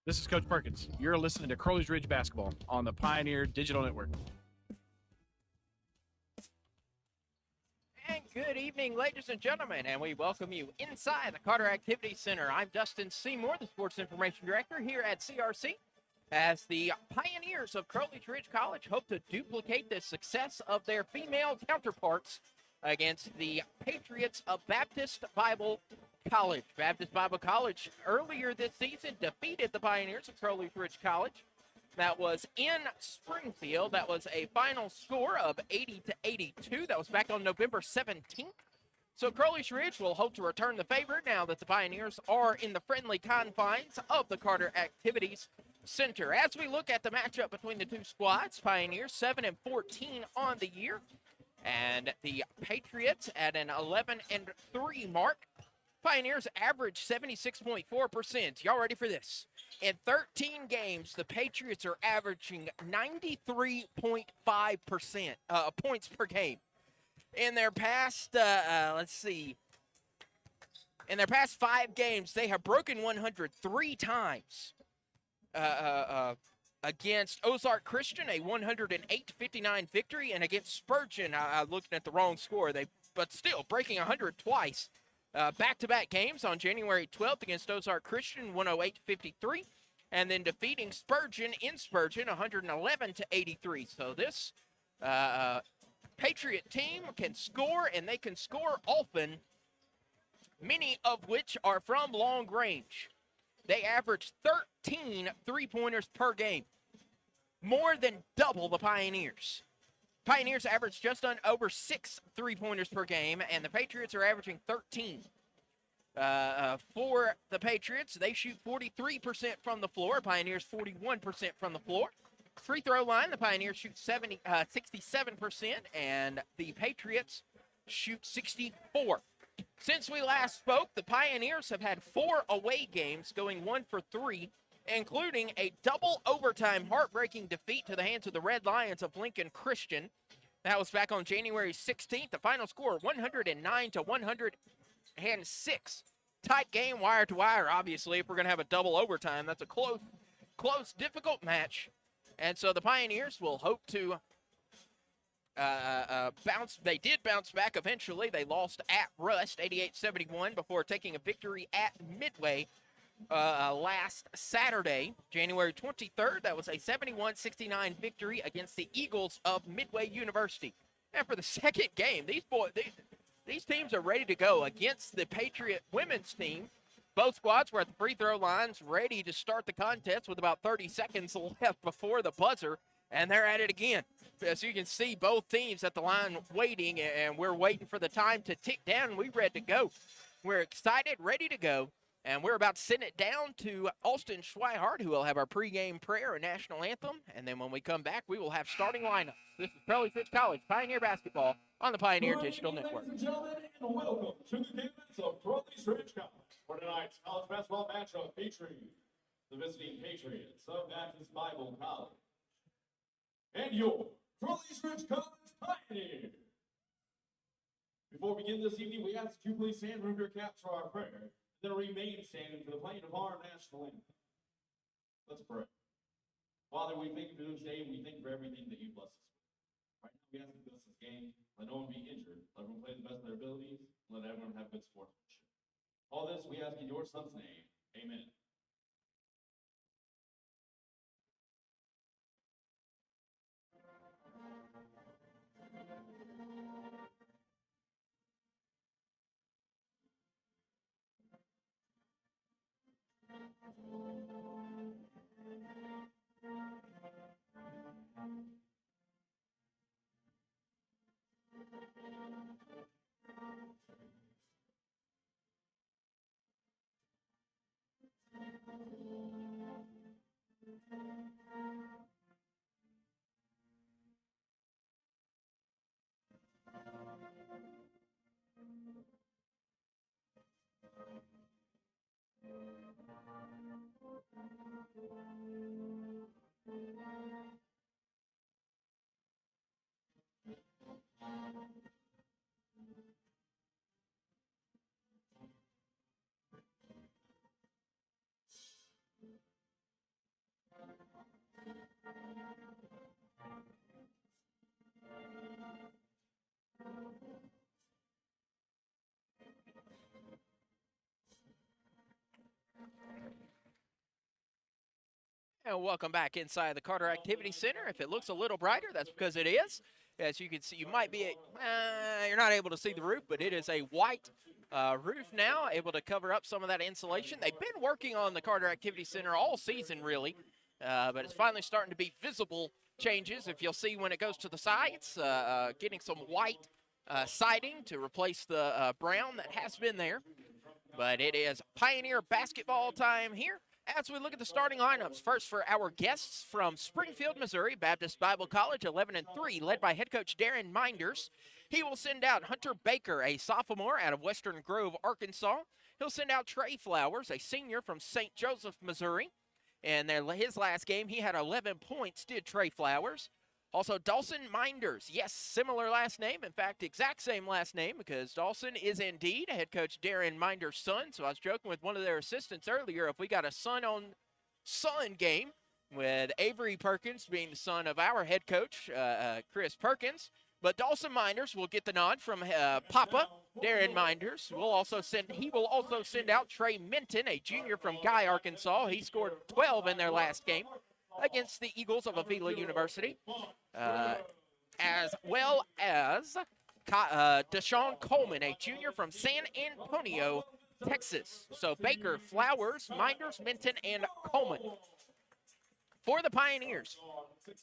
This is Coach Perkins. You're listening to Crowley's Ridge Basketball on the Pioneer Digital Network. And good evening, ladies and gentlemen, and we welcome you inside the Carter Activity Center. I'm Dustin Seymour, the Sports Information Director here at CRC, as the Pioneers of Crowley's Ridge College hope to duplicate the success of their female counterparts against the Patriots of Baptist Bible College. Baptist Bible College earlier this season defeated the Pioneers of Crowley's Ridge College. That was in Springfield. That was a final score of 80-82. That was back on November 17th. So Crowley's Ridge will hope to return the favor now that the Pioneers are in the friendly confines of the Carter Activities Center. As we look at the matchup between the two squads, Pioneers 7-14 on the year, and the Patriots at an 11-3 mark. Pioneers average 76.4%. Y'all ready for this? In 13 games, the Patriots are averaging 93.5% points per game. In their past, in their past 5 games, they have broken 100 3 times. Against Ozark Christian, a 108-59 victory, and against Spurgeon, looking at the wrong score, but still breaking 100 twice. Back-to-back games on January 12th against Ozark Christian, 108-53, and then defeating Spurgeon in Spurgeon, 111-83. So this Patriot team can score, and they can score often, many of which are from long range. They average 13 three-pointers per game, more than double the Pioneers. Pioneers average just over 6 three-pointers per game, and the Patriots are averaging 13. For the Patriots, they shoot 43% from the floor. Pioneers 41% from the floor. Free throw line, the Pioneers shoot 67%, and the Patriots shoot 64%. Since we last spoke, the Pioneers have had 4 away games, going 1 for 3, including a double overtime heartbreaking defeat to the hands of the Red Lions of Lincoln Christian. That was back on January 16th. The final score, 109-106. Tight game, wire to wire, obviously. If we're going to have a double overtime, that's a close, difficult match. And so the Pioneers will hope to bounce. They did bounce back eventually. They lost at Rust, 88-71, before taking a victory at Midway last Saturday, January 23rd. That was a 71-69 victory against the Eagles of Midway University. And for the second game, these teams are ready to go against the Patriot women's team. Both squads were at the free throw lines, ready to start the contest with about 30 seconds left before the buzzer, and they're at it again. As you can see, both teams at the line waiting, and we're waiting for the time to tick down. We're ready to go. We're excited, ready to go, and we're about to send it down to Austin Schweihart, who will have our pregame prayer and national anthem, and then when we come back, we will have starting lineups. This is Crowley's Ridge College Pioneer Basketball on the Pioneer Digital Network. Ladies and gentlemen, and welcome to the campus of Crowley's Ridge College for tonight's college basketball matchup featuring the visiting Patriots of Baptist Bible College and your Crowley's Ridge College Pioneers. Before we begin this evening, we ask you please stand, remove your caps for our prayer, then remain standing for the playing of our national anthem. Let's pray. Father, we thank you for this day, and we thank you for everything that you bless us with. Right now, we ask you to bless this game. Let no one be injured. Let everyone play the best of their abilities. Let everyone have good sportsmanship. All this we ask in your son's name. Amen. And welcome back inside the Carter Activity Center. If it looks a little brighter, that's because it is. As you can see, you might be, you're not able to see the roof, but it is a white roof now, able to cover up some of that insulation. They've been working on the Carter Activity Center all season, really, but it's finally starting to be visible changes. If you'll see when it goes to the sides, getting some white siding to replace the brown that has been there. But it is Pioneer basketball time here. As we look at the starting lineups, first for our guests from Springfield, Missouri, Baptist Bible College, 11-3, led by head coach Darren Minders. He will send out Hunter Baker, a sophomore out of Western Grove, Arkansas. He'll send out Trey Flowers, a senior from St. Joseph, Missouri. And his last game, he had 11 points, did Trey Flowers. Also, Dawson Minders. Yes, similar last name. In fact, exact same last name, because Dawson is indeed head coach Darren Minders' son. So I was joking with one of their assistants earlier, if we got a son-on-son game, with Avery Perkins being the son of our head coach, Chris Perkins. But Dawson Minders will get the nod from Papa, Darren Minders. He will also send out Trey Minton, a junior from Guy, Arkansas. He scored 12 in their last game against the Eagles of Avila University, as well as Deshaun Coleman, a junior from San Antonio, Texas. So Baker, Flowers, Minders, Minton, and Coleman. For the Pioneers,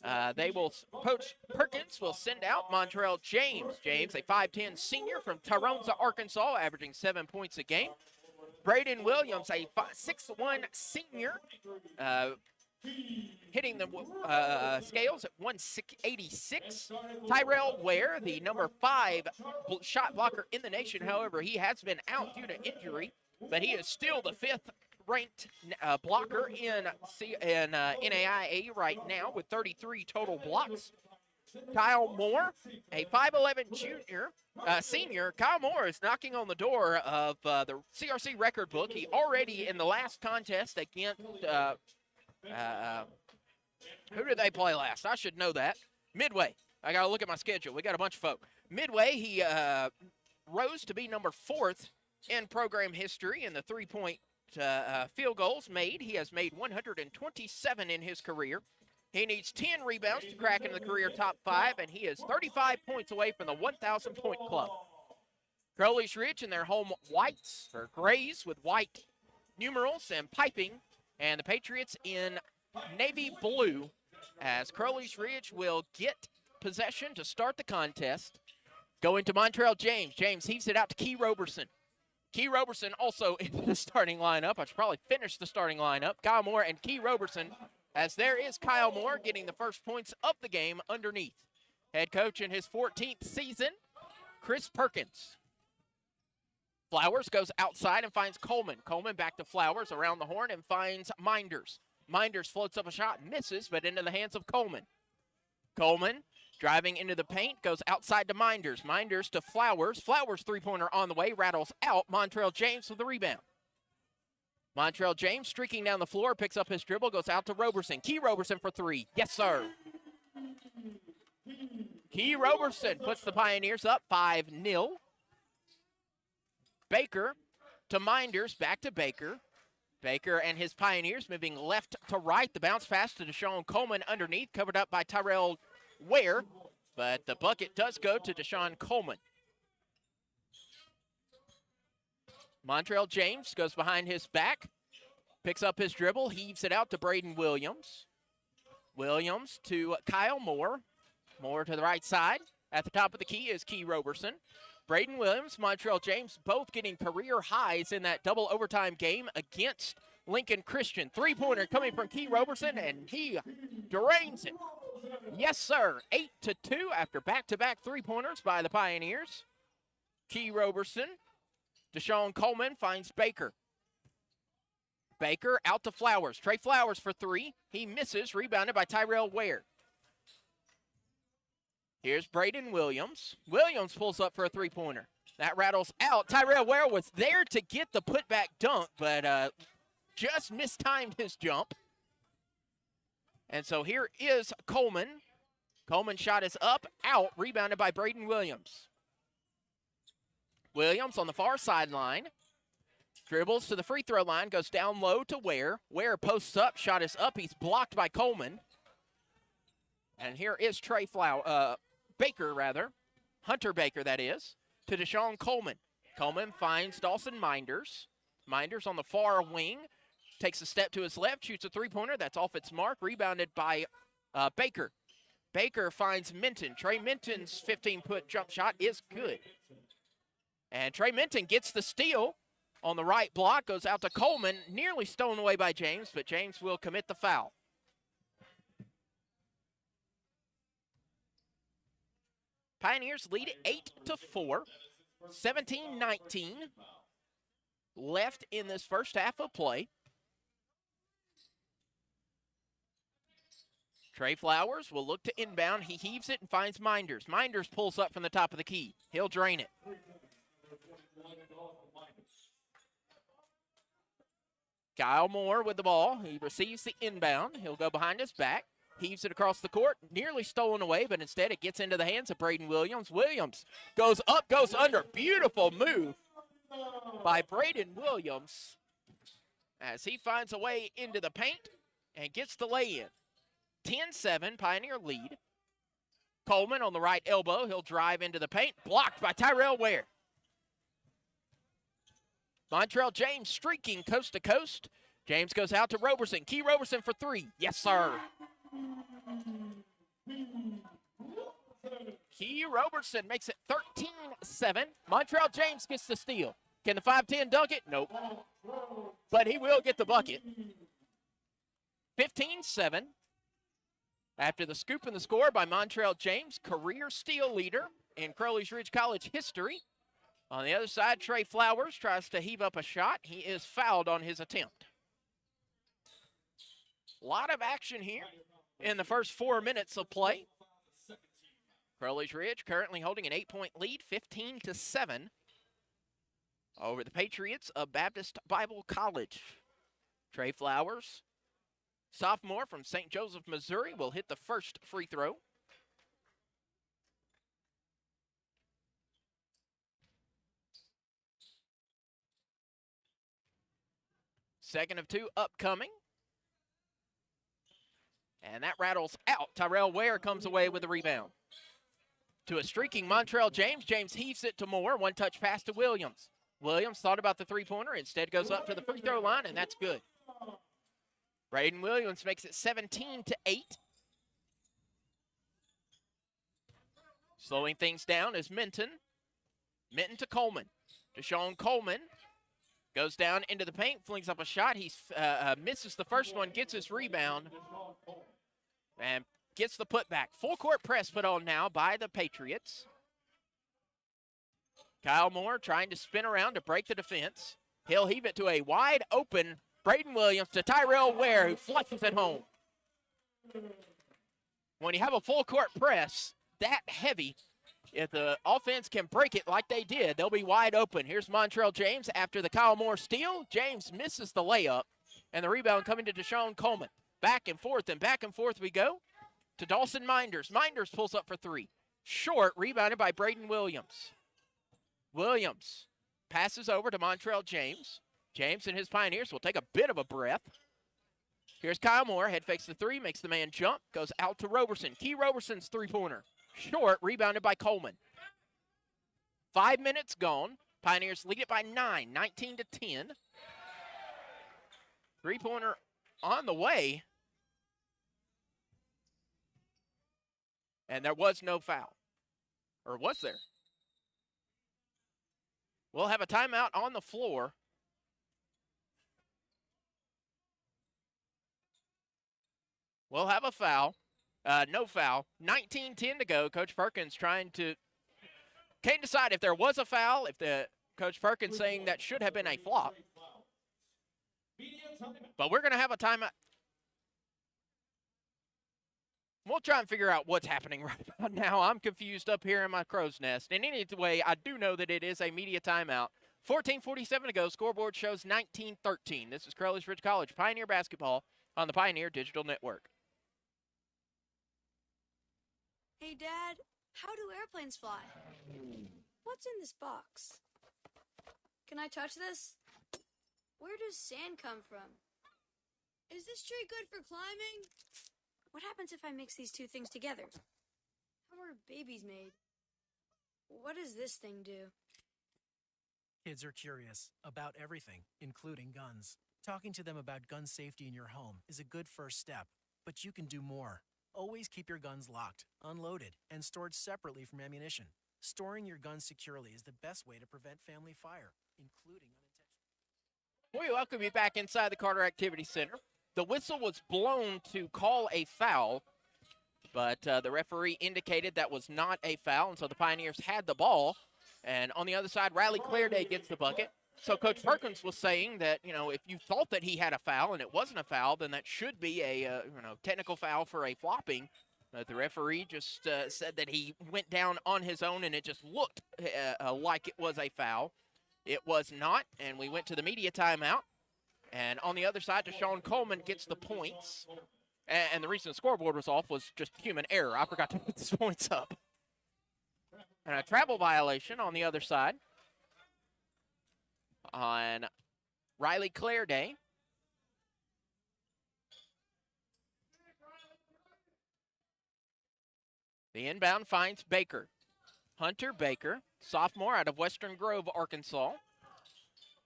Coach Perkins will send out Montrell James. James, a 5'10 senior from Tyronza, Arkansas, averaging 7 points a game. Braden Williams, a 6'1 senior, hitting the scales at 186. Tyrell Ware, the number 5 shot blocker in the nation. However, he has been out due to injury, but he is still the 5th ranked blocker in NAIA right now with 33 total blocks. Kyle Moore, a 5'11 senior. Kyle Moore is knocking on the door of the CRC record book. He already in the last contest against who did they play last? I should know that. Midway. I got to look at my schedule. We got a bunch of folk. Midway, he rose to be number 4th in program history in the three-point field goals made. He has made 127 in his career. He needs 10 rebounds to crack into the career top 5, and he is 35 points away from the 1,000-point club. Crowley's Ridge in their home whites, or grays with white numerals and piping, and the Patriots in navy blue, as Crowley's Ridge will get possession to start the contest. Going to Montrell James. James heaves it out to Key Roberson. Key Roberson also in the starting lineup. I should probably finish the starting lineup. Kyle Moore and Key Roberson, as there is Kyle Moore getting the first points of the game underneath. Head coach in his 14th season, Chris Perkins. Flowers goes outside and finds Coleman. Coleman back to Flowers around the horn and finds Minders. Minders floats up a shot, misses, but into the hands of Coleman. Coleman driving into the paint, goes outside to Minders. Minders to Flowers. Flowers three-pointer on the way, rattles out. Montrell James with the rebound. Montrell James streaking down the floor, picks up his dribble, goes out to Roberson. Key Roberson for 3. Yes, sir. Key Roberson puts the Pioneers up 5-0. Baker to Minders, back to Baker. Baker and his Pioneers moving left to right. The bounce pass to Deshaun Coleman underneath, covered up by Tyrell Ware, but the bucket does go to Deshaun Coleman. Montrell James goes behind his back, picks up his dribble, heaves it out to Braden Williams. Williams to Kyle Moore. Moore to the right side. At the top of the key is Key Roberson. Braden Williams, Montrell James, both getting career highs in that double overtime game against Lincoln Christian. Three-pointer coming from Key Roberson, and he drains it. Yes, sir. 8-2 after back-to-back three-pointers by the Pioneers. Key Roberson. Deshaun Coleman finds Baker. Baker out to Flowers. Trey Flowers for three. He misses, rebounded by Tyrell Ware. Here's Braden Williams. Williams pulls up for a three-pointer. That rattles out. Tyrell Ware was there to get the putback dunk, but just mistimed his jump. And so here is Coleman. Coleman's shot is up, out, rebounded by Braden Williams. Williams on the far sideline. Dribbles to the free throw line, goes down low to Ware. Ware posts up, shot is up. He's blocked by Coleman. And here is Baker, Hunter Baker, that is, to Deshaun Coleman. Coleman finds Dawson Minders. Minders on the far wing, takes a step to his left, shoots a three-pointer. That's off its mark, rebounded by Baker. Baker finds Minton. Trey Minton's 15-foot jump shot is good. And Trey Minton gets the steal on the right block, goes out to Coleman, nearly stolen away by James, but James will commit the foul. Pioneers lead 8-4, 17-19 left in this first half of play. Trey Flowers will look to inbound. He heaves it and finds Minders. Minders pulls up from the top of the key. He'll drain it. Kyle Moore with the ball. He receives the inbound. He'll go behind his back. Heaves it across the court. Nearly stolen away, but instead it gets into the hands of Braden Williams. Williams goes up, goes under. Beautiful move by Braden Williams as he finds a way into the paint and gets the lay-in. 10-7, Pioneer lead. Coleman on the right elbow. He'll drive into the paint. Blocked by Tyrell Ware. Montrell James streaking coast to coast. James goes out to Roberson. Key Roberson for three. Yes, sir. Key Roberson makes it 13-7. Montrell James gets the steal. Can the 5'10 dunk it? Nope. But he will get the bucket. 15-7. After the scoop and the score by Montrell James, career steal leader in Crowley's Ridge College history. On the other side, Trey Flowers tries to heave up a shot. He is fouled on his attempt. A lot of action here in the first 4 minutes of play. Crowley's Ridge currently holding an 8-point lead, 15-7 over the Patriots of Baptist Bible College. Trey Flowers, sophomore from St. Joseph, Missouri, will hit the first free throw. Second of two upcoming. And that rattles out. Tyrell Ware comes away with the rebound. To a streaking Montrell James. James heaves it to Moore. One-touch pass to Williams. Williams thought about the three-pointer. Instead goes up to the free throw line, and that's good. Braden Williams makes it 17-8. Slowing things down is Minton. Minton to Coleman. Deshaun Coleman goes down into the paint, flings up a shot. He misses the first one, gets his rebound, and gets the putback. Full court press put on now by the Patriots. Kyle Moore trying to spin around to break the defense. He'll heave it to a wide open Braden Williams to Tyrell Ware, who flushes it home. When you have a full court press that heavy, if the offense can break it like they did, they'll be wide open. Here's Montrell James after the Kyle Moore steal. James misses the layup, and the rebound coming to Deshaun Coleman. Back and forth we go to Dawson Minders. Minders pulls up for three. Short, rebounded by Braden Williams. Williams passes over to Montrell James. James and his Pioneers will take a bit of a breath. Here's Kyle Moore, head fakes the three, makes the man jump, goes out to Roberson. Key Roberson's three-pointer. Short, rebounded by Coleman. 5 minutes gone. Pioneers lead it by 9, 19-10. Three-pointer on the way. And there was no foul. Or was there? We'll have a timeout on the floor. We'll have a foul. No foul. 19-10 to go. Coach Perkins trying to can't decide if there was a foul, if the Coach Perkins saying that should have been a flop. But we're going to have a timeout. We'll try and figure out what's happening right about now. I'm confused up here in my crow's nest. In any way, I do know that it is a media timeout. 14:47 to go. Scoreboard shows 19-13. This is Crowley's Ridge College Pioneer Basketball on the Pioneer Digital Network. Hey, Dad, how do airplanes fly? What's in this box? Can I touch this? Where does sand come from? Is this tree good for climbing? What happens if I mix these two things together? How are babies made? What does this thing do? Kids are curious about everything, including guns. Talking to them about gun safety in your home is a good first step, but you can do more. Always keep your guns locked, unloaded, and stored separately from ammunition. Storing your guns securely is the best way to prevent family fire, including unintentional. We welcome you back inside the Carter Activity Center. The whistle was blown to call a foul, but the referee indicated that was not a foul, and so the Pioneers had the ball. And on the other side, Riley Clairday gets the bucket. So Coach Perkins was saying that, if you thought that he had a foul and it wasn't a foul, then that should be a technical foul for a flopping. But the referee just said that he went down on his own and it just looked like it was a foul. It was not, and we went to the media timeout. And on the other side, Deshaun Coleman gets the points. And the reason the scoreboard was off was just human error. I forgot to put the points up. And a travel violation on the other side on Riley Clairday. The inbound finds Baker. Hunter Baker, sophomore out of Western Grove, Arkansas.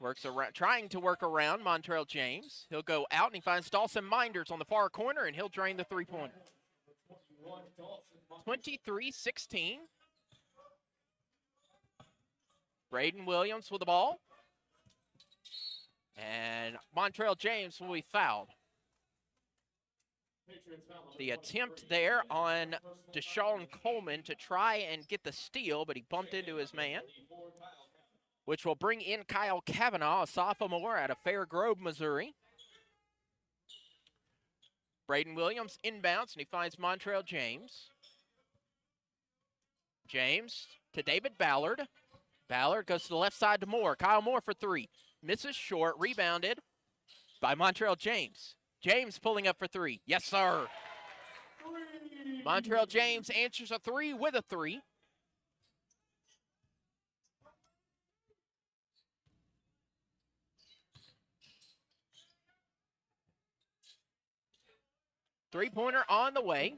Works around, trying to work around Montrell James. He'll go out and he finds Dawson Minders on the far corner and he'll drain the three-pointer. 23-16. Braden Williams with the ball. And Montrell James will be fouled. The attempt there on Deshaun Coleman to try and get the steal, but he bumped into his man, which will bring in Kyle Kavanaugh, a sophomore out of Fair Grove, Missouri. Braden Williams inbounds, and he finds Montrell James. James to David Ballard. Ballard goes to the left side to Moore. Kyle Moore for three. Misses short, rebounded by Montrell James. James pulling up for three. Yes, sir. Montrell James answers a three with a three. Three-pointer on the way.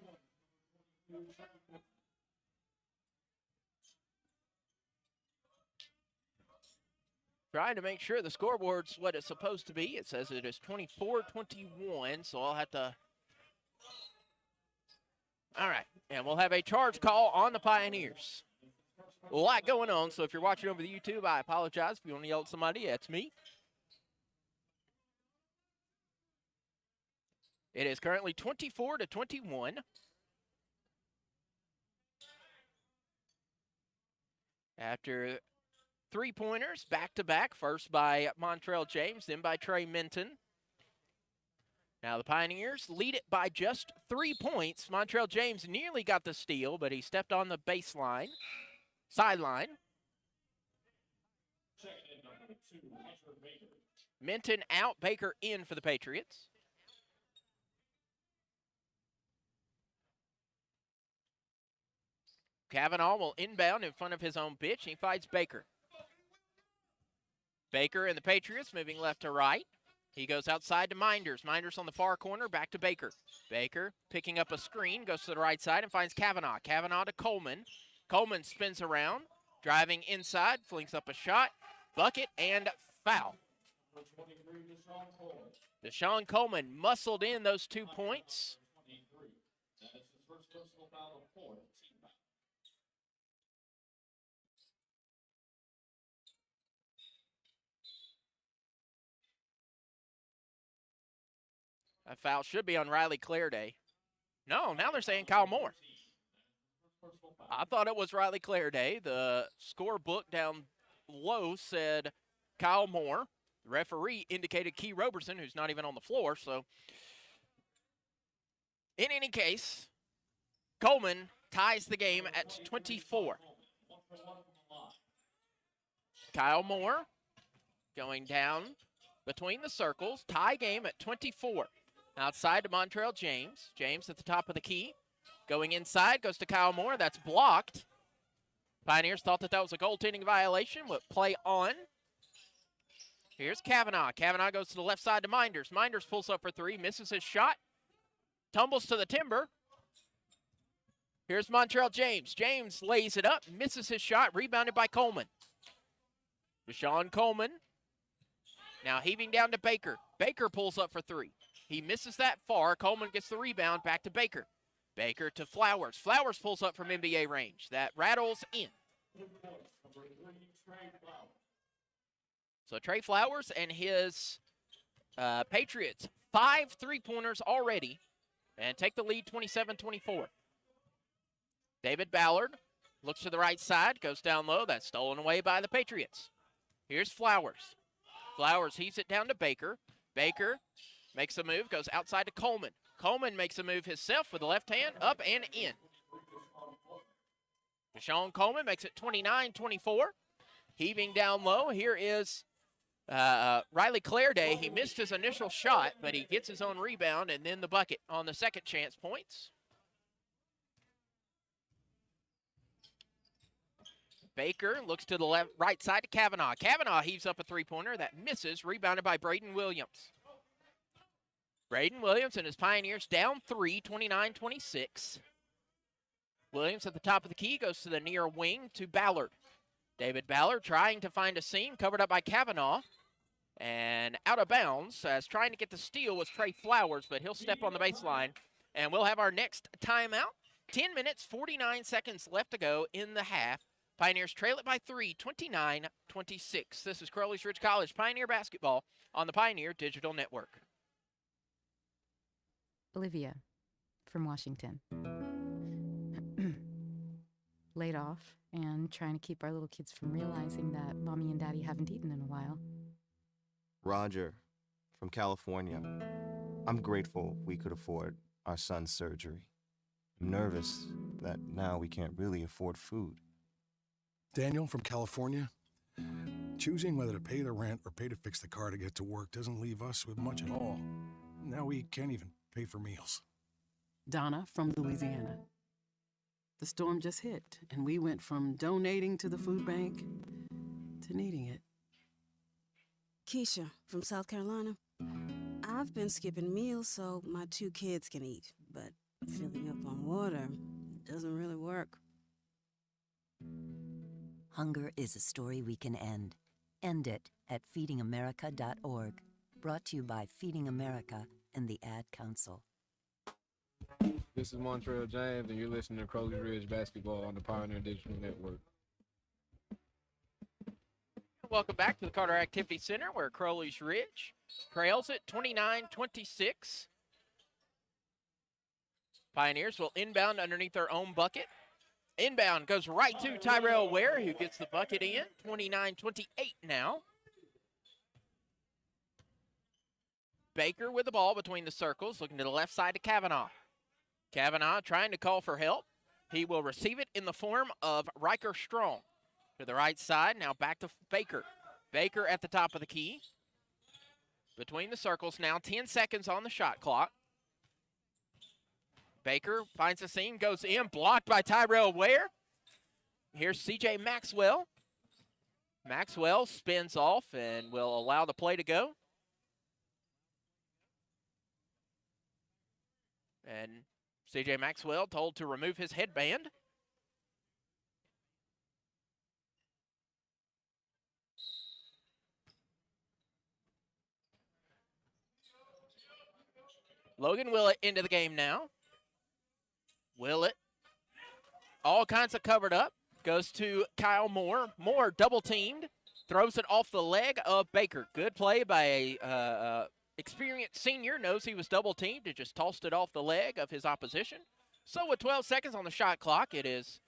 Trying to make sure the scoreboard's what it's supposed to be. It says it is 24-21, so I'll have to. All right, and we'll have a charge call on the Pioneers. A lot going on, so if you're watching over the YouTube, I apologize. If you want to yell at somebody, that's me. It is currently 24-21. After three-pointers, back-to-back, first by Montrell James, then by Trey Minton. Now the Pioneers lead it by just 3 points. Montrell James nearly got the steal, but he stepped on the sideline. Minton out, Baker in for the Patriots. Kavanaugh will inbound in front of his own pitch, and he fights Baker. Baker and the Patriots moving left to right. He goes outside to Minders. Minders on the far corner, back to Baker. Baker picking up a screen, goes to the right side and finds Kavanaugh. Kavanaugh to Coleman. Coleman spins around, driving inside, flings up a shot, bucket, and foul. Deshaun Coleman muscled in those 2 points. That is his first personal foul of 4. A foul should be on Riley Clairday. No, now they're saying Kyle Moore. I thought it was Riley Clare Day. The scorebook down low said Kyle Moore. The referee indicated Key Roberson, who's not even on the floor. So, in any case, Coleman ties the game at 24. Kyle Moore going down between the circles. Tie game at 24. Outside to Montrell James. James at the top of the key. Going inside, goes to Kyle Moore. That's blocked. Pioneers thought that was a goaltending violation, but play on. Here's Kavanaugh. Kavanaugh goes to the left side to Minders. Minders pulls up for three, misses his shot. Tumbles to the timber. Here's Montrell James. James lays it up, misses his shot, rebounded by Coleman. Deshaun Coleman now heaving down to Baker. Baker pulls up for three. He misses that far. Coleman gets the rebound, back to Baker. Baker to Flowers. Flowers pulls up from NBA range. That rattles in. So Trey Flowers and his Patriots, 5 3-pointers already, and take the lead 27-24. David Ballard looks to the right side, goes down low. That's stolen away by the Patriots. Here's Flowers. Flowers heaves it down to Baker. Baker makes a move, goes outside to Coleman. Coleman makes a move himself with the left hand, up and in. Deshaun Coleman makes it 29-24. Heaving down low, here is Riley Clare Day. He missed his initial shot, but he gets his own rebound and then the bucket on the second chance points. Baker looks to the right side to Kavanaugh. Kavanaugh heaves up a three-pointer that misses, rebounded by Braden Williams. Braden Williams and his Pioneers down 3, 29-26. Williams at the top of the key goes to the near wing to Ballard. David Ballard trying to find a seam, covered up by Kavanaugh. And out of bounds, as trying to get the steal was Trey Flowers, but he'll step on the baseline. And we'll have our next timeout. 10 minutes, 49 seconds left to go in the half. Pioneers trail it by 3, 29-26. This is Crowley's Ridge College Pioneer Basketball on the Pioneer Digital Network. Olivia from Washington. Laid off and trying to keep our little kids from realizing that mommy and daddy haven't eaten in a while. Roger from California. I'm grateful we could afford our son's surgery. I'm nervous that now we can't really afford food. Daniel from California. Choosing whether to pay the rent or pay to fix the car to get to work doesn't leave us with much at all. Now we can't even pay for meals. Donna from Louisiana. The storm just hit, and we went from donating to the food bank to needing it. Keisha from South Carolina. I've been skipping meals so my 2 kids can eat, but filling up on water doesn't really work. Hunger is a story we can end. End it at feedingamerica.org. Brought to you by Feeding America and the Ad Council. This is Montrell James, and you're listening to Crowley Ridge Basketball on the Pioneer Digital Network. Welcome back to the Carter Activity Center, where Crowley's Ridge trails it 29-26. Pioneers will inbound underneath their own bucket. Inbound goes right to Tyrell Ware, who gets the bucket in. 29-28 now. Baker with the ball between the circles, looking to the left side to Kavanaugh. Kavanaugh trying to call for help. He will receive it in the form of Riker Strong. To the right side, now back to Baker. Baker at the top of the key. Between the circles, now 10 seconds on the shot clock. Baker finds a seam, goes in, blocked by Tyrell Ware. Here's C.J. Maxwell. Maxwell spins off and will allow the play to go. And C.J. Maxwell told to remove his headband. Logan Willett into the game now. Willett, all kinds of covered up, goes to Kyle Moore. Moore double teamed, throws it off the leg of Baker. Good play by experienced senior knows he was double teamed and just tossed it off the leg of his opposition. So with 12 seconds on the shot clock, it is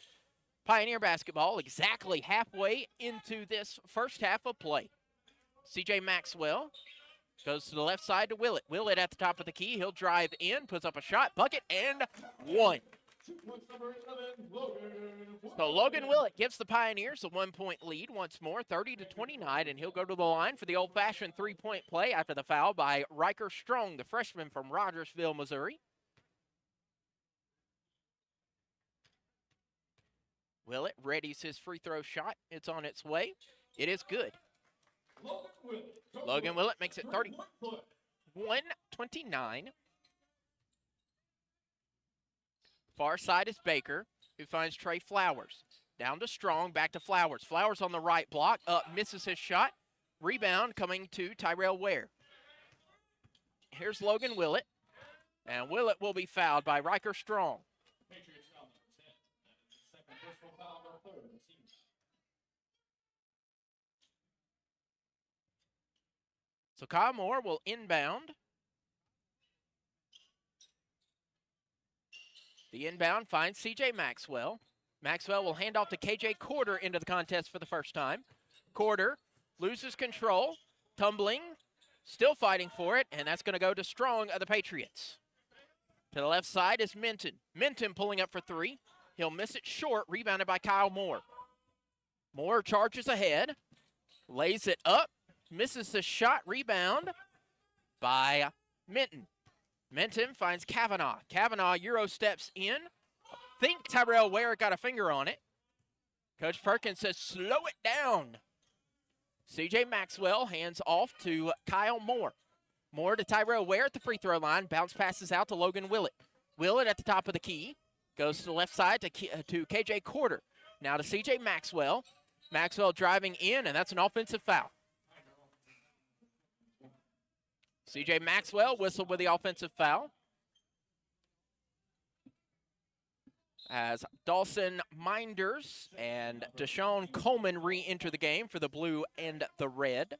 Pioneer basketball exactly halfway into this first half of play. CJ Maxwell goes to the left side to Willett. Willett at the top of the key. He'll drive in, puts up a shot, bucket, and one. So Logan Willett gives the Pioneers a 1-point lead once more, 30-29, and he'll go to the line for the old-fashioned three-point play after the foul by Riker Strong, the freshman from Rogersville, Missouri. Willett readies his free throw shot. It's on its way. It is good. Logan Willett makes it 31-29. Far side is Baker, who finds Trey Flowers. Down to Strong, back to Flowers. Flowers on the right block, up, misses his shot. Rebound coming to Tyrell Ware. Here's Logan Willett, and Willett will be fouled by Riker Strong. So Kyle Moore will inbound. The inbound finds C.J. Maxwell. Maxwell will hand off to K.J. Corder into the contest for the first time. Corder loses control, tumbling, still fighting for it, and that's going to go to Strong of the Patriots. To the left side is Minton. Minton pulling up for three. He'll miss it short, rebounded by Kyle Moore. Moore charges ahead, lays it up, misses the shot, rebound by Minton. Minton finds Kavanaugh. Kavanaugh Euro steps in. I think Tyrell Ware got a finger on it. Coach Perkins says, slow it down. C.J. Maxwell hands off to Kyle Moore. Moore to Tyrell Ware at the free throw line. Bounce passes out to Logan Willett. Willett at the top of the key. Goes to the left side to K.J. Corder. Now to C.J. Maxwell. Maxwell driving in, and that's an offensive foul. C.J. Maxwell whistled with the offensive foul. As Dawson Minders and Deshaun Coleman re-enter the game for the blue and the red.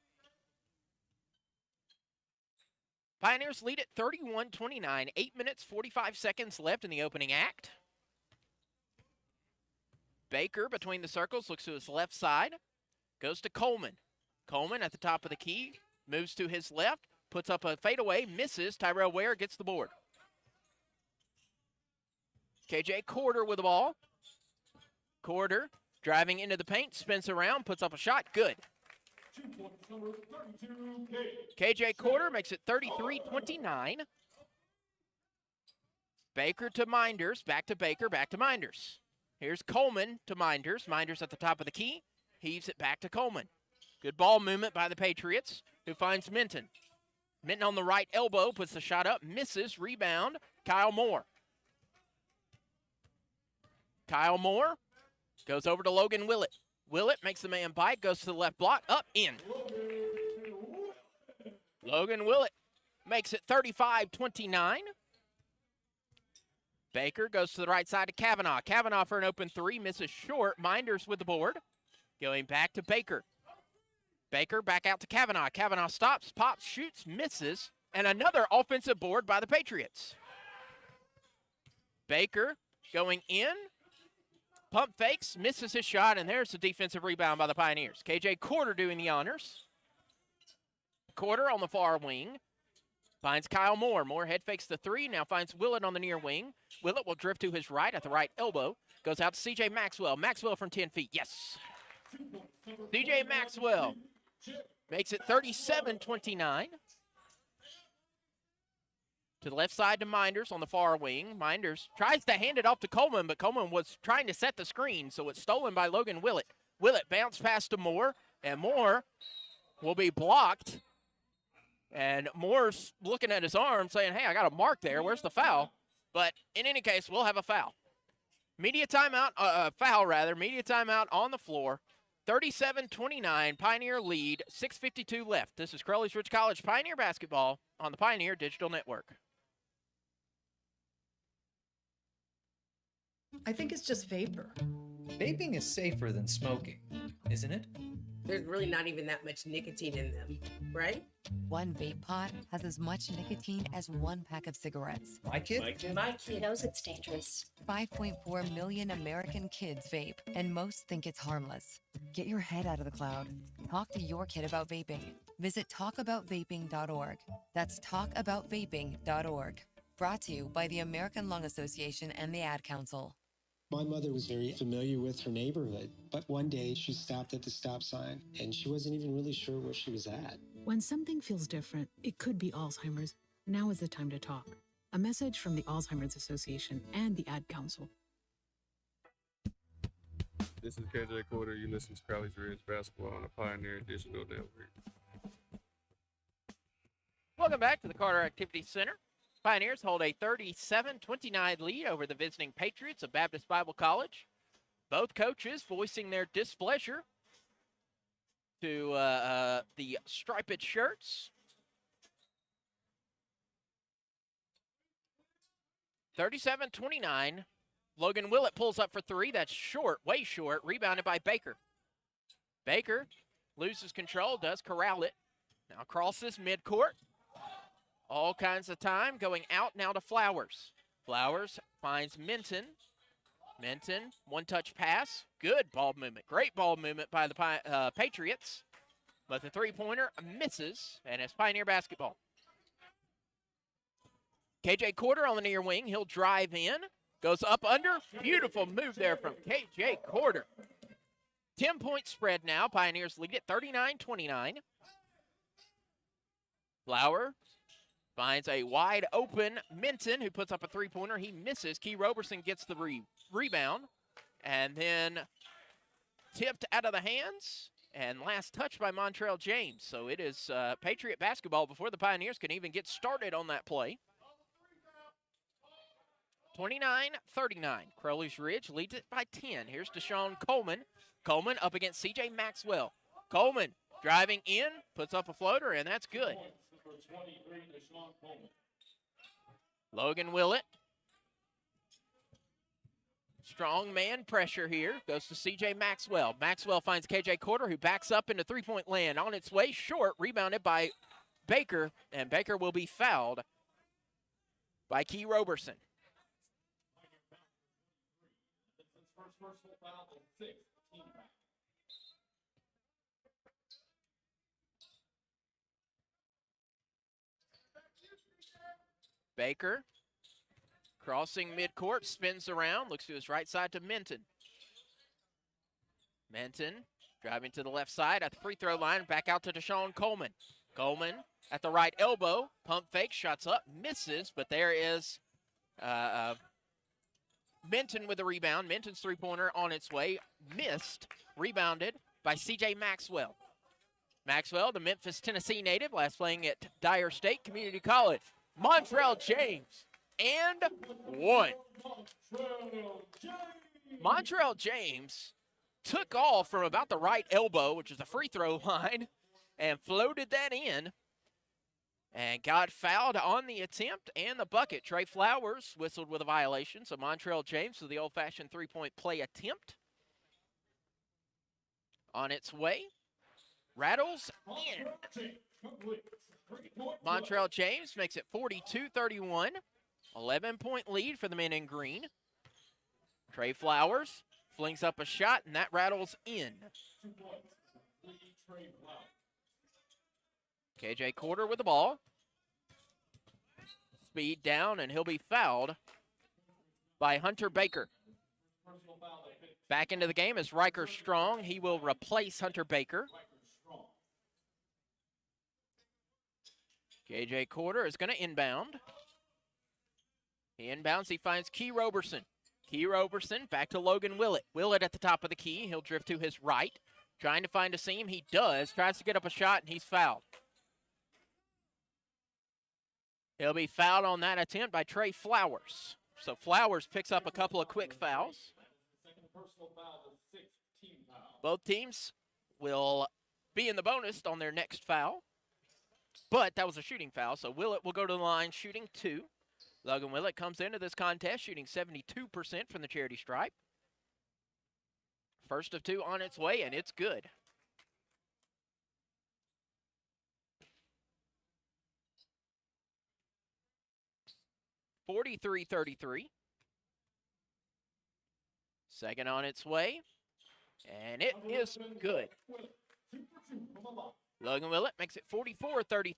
Pioneers lead at 31-29, 8 minutes, 45 seconds left in the opening act. Baker between the circles, looks to his left side, goes to Coleman. Coleman at the top of the key, moves to his left, puts up a fadeaway, misses. Tyrell Ware gets the board. K.J. Corder with the ball. Corder driving into the paint, spins around, puts up a shot, good. K.J. Corder makes it 33-29. Baker to Minders, back to Baker, back to Minders. Here's Coleman to Minders. Minders at the top of the key, heaves it back to Coleman. Good ball movement by the Patriots, who finds Minton. Minton on the right elbow, puts the shot up, misses, rebound, Kyle Moore. Kyle Moore goes over to Logan Willett. Willett makes the man bite, goes to the left block, up, in. Logan Willett makes it 35-29. Baker goes to the right side to Kavanaugh. Kavanaugh for an open three, misses short. Minders with the board. Going back to Baker. Baker back out to Kavanaugh. Kavanaugh stops, pops, shoots, misses, and another offensive board by the Patriots. Baker going in, pump fakes, misses his shot, and there's the defensive rebound by the Pioneers. K.J. Corder doing the honors. Corder on the far wing. Finds Kyle Moore. Moore head fakes the three, now finds Willett on the near wing. Willett will drift to his right at the right elbow. Goes out to C.J. Maxwell. Maxwell from 10 feet, yes. C.J. Maxwell makes it 37-29. To the left side to Minders on the far wing. Minders tries to hand it off to Coleman, but Coleman was trying to set the screen, so it's stolen by Logan Willett. Willett bounce pass to Moore, and Moore will be blocked. And Moore's looking at his arm saying, hey, I got a mark there. Where's the foul? But in any case, we'll have a foul. Media timeout, media timeout on the floor. 37-29, Pioneer lead, 6:52 left. This is Crowley's Ridge College Pioneer basketball on the Pioneer Digital Network. I think it's just vapor. Vaping is safer than smoking, isn't it? there's really not even that much nicotine in them, right? One vape pod has as much nicotine as one pack of cigarettes. My kid knows it's dangerous. 5.4 million American kids vape, and most think it's harmless. Get your head out of the cloud. Talk to your kid about vaping. Visit talkaboutvaping.org. That's talkaboutvaping.org. Brought to you by the American Lung Association and the Ad Council. My mother was very familiar with her neighborhood, but one day she stopped at the stop sign and she wasn't even really sure where she was at. When something feels different, it could be Alzheimer's. Now is the time to talk. A message from the Alzheimer's Association and the Ad Council. This is KJ Quarter. You listen to Crowley's Ridge Basketball on the Pioneer Digital Network. Welcome back to the Carter Activity Center. Pioneers hold a 37-29 lead over the visiting Patriots of Baptist Bible College. Both coaches voicing their displeasure to the striped shirts. 37-29. Logan Willett pulls up for three. That's short, way short. Rebounded by Baker. Baker loses control, does corral it. Now crosses midcourt. All kinds of time going out now to Flowers. Flowers finds Minton. Minton, one-touch pass. Good ball movement. Great ball movement by the Patriots. But the three-pointer misses, and it's Pioneer basketball. KJ Quarter on the near wing. He'll drive in. Goes up under. Beautiful move there from KJ Quarter. 10-point spread now. Pioneers lead it 39-29. Flower finds a wide open Minton, who puts up a three-pointer. He misses. Key Roberson gets the rebound. And then tipped out of the hands. And last touch by Montrell James. So it is Patriot basketball before the Pioneers can even get started on that play. 29-39. Crowley's Ridge leads it by 10. Here's Deshaun Coleman. Coleman up against C.J. Maxwell. Coleman driving in, puts up a floater, and that's good. Logan Willett. Strong man pressure here. Goes to C.J. Maxwell. Maxwell finds K.J. Quarter, who backs up into three-point land. On its way, short, rebounded by Baker, and Baker will be fouled by Key Roberson. Baker crossing midcourt, spins around, looks to his right side to Minton. Minton driving to the left side at the free throw line, back out to Deshaun Coleman. Coleman at the right elbow, pump fake, shots up, misses, but there is Minton with the rebound. Minton's three-pointer on its way, missed, rebounded by C.J. Maxwell. Maxwell, the Memphis, Tennessee native, last playing at Dyer State Community College. Montrell James, and one. Montrell James took off from about the right elbow, which is the free throw line, and floated that in and got fouled on the attempt and the bucket. Trey Flowers whistled with a violation, so Montrell James with the old-fashioned three-point play attempt. On its way, rattles in. Montrell James makes it 42-31. 11-point lead for the men in green. Trey Flowers flings up a shot, and that rattles in. KJ Quarter with the ball. Speed down, and he'll be fouled by Hunter Baker. Back into the game is Riker Strong. He will replace Hunter Baker. KJ Quarter is going to inbound. He inbounds, he finds Key Roberson. Key Roberson back to Logan Willett. Willett at the top of the key. He'll drift to his right. Trying to find a seam. He does. Tries to get up a shot, and he's fouled. He'll be fouled on that attempt by Trey Flowers. So Flowers picks up a couple of quick fouls. Both teams will be in the bonus on their next foul. But that was a shooting foul, so Willett will go to the line shooting 2. Logan Willett comes into this contest shooting 72% from the charity stripe. First of 2 on its way, and it's good. 43-33. Second on its way, and it is good. Logan Willett makes it 44-33.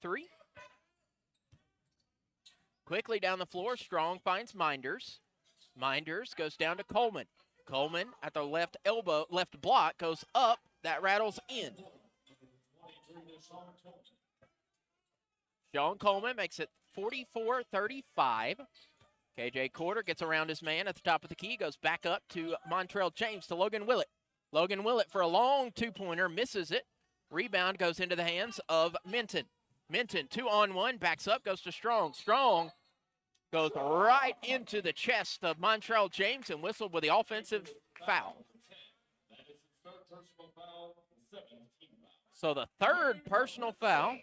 Quickly down the floor, Strong finds Minders. Minders goes down to Coleman. Coleman at the left elbow, left block, goes up. That rattles in. Sean Coleman makes it 44-35. KJ Corder gets around his man at the top of the key, goes back up to Montrell James to Logan Willett. Logan Willett for a long two-pointer, misses it. Rebound goes into the hands of Minton. Minton, 2-on-1, backs up, goes to Strong. Strong goes right into the chest of Montrell James and whistled with the offensive foul. So the third personal foul.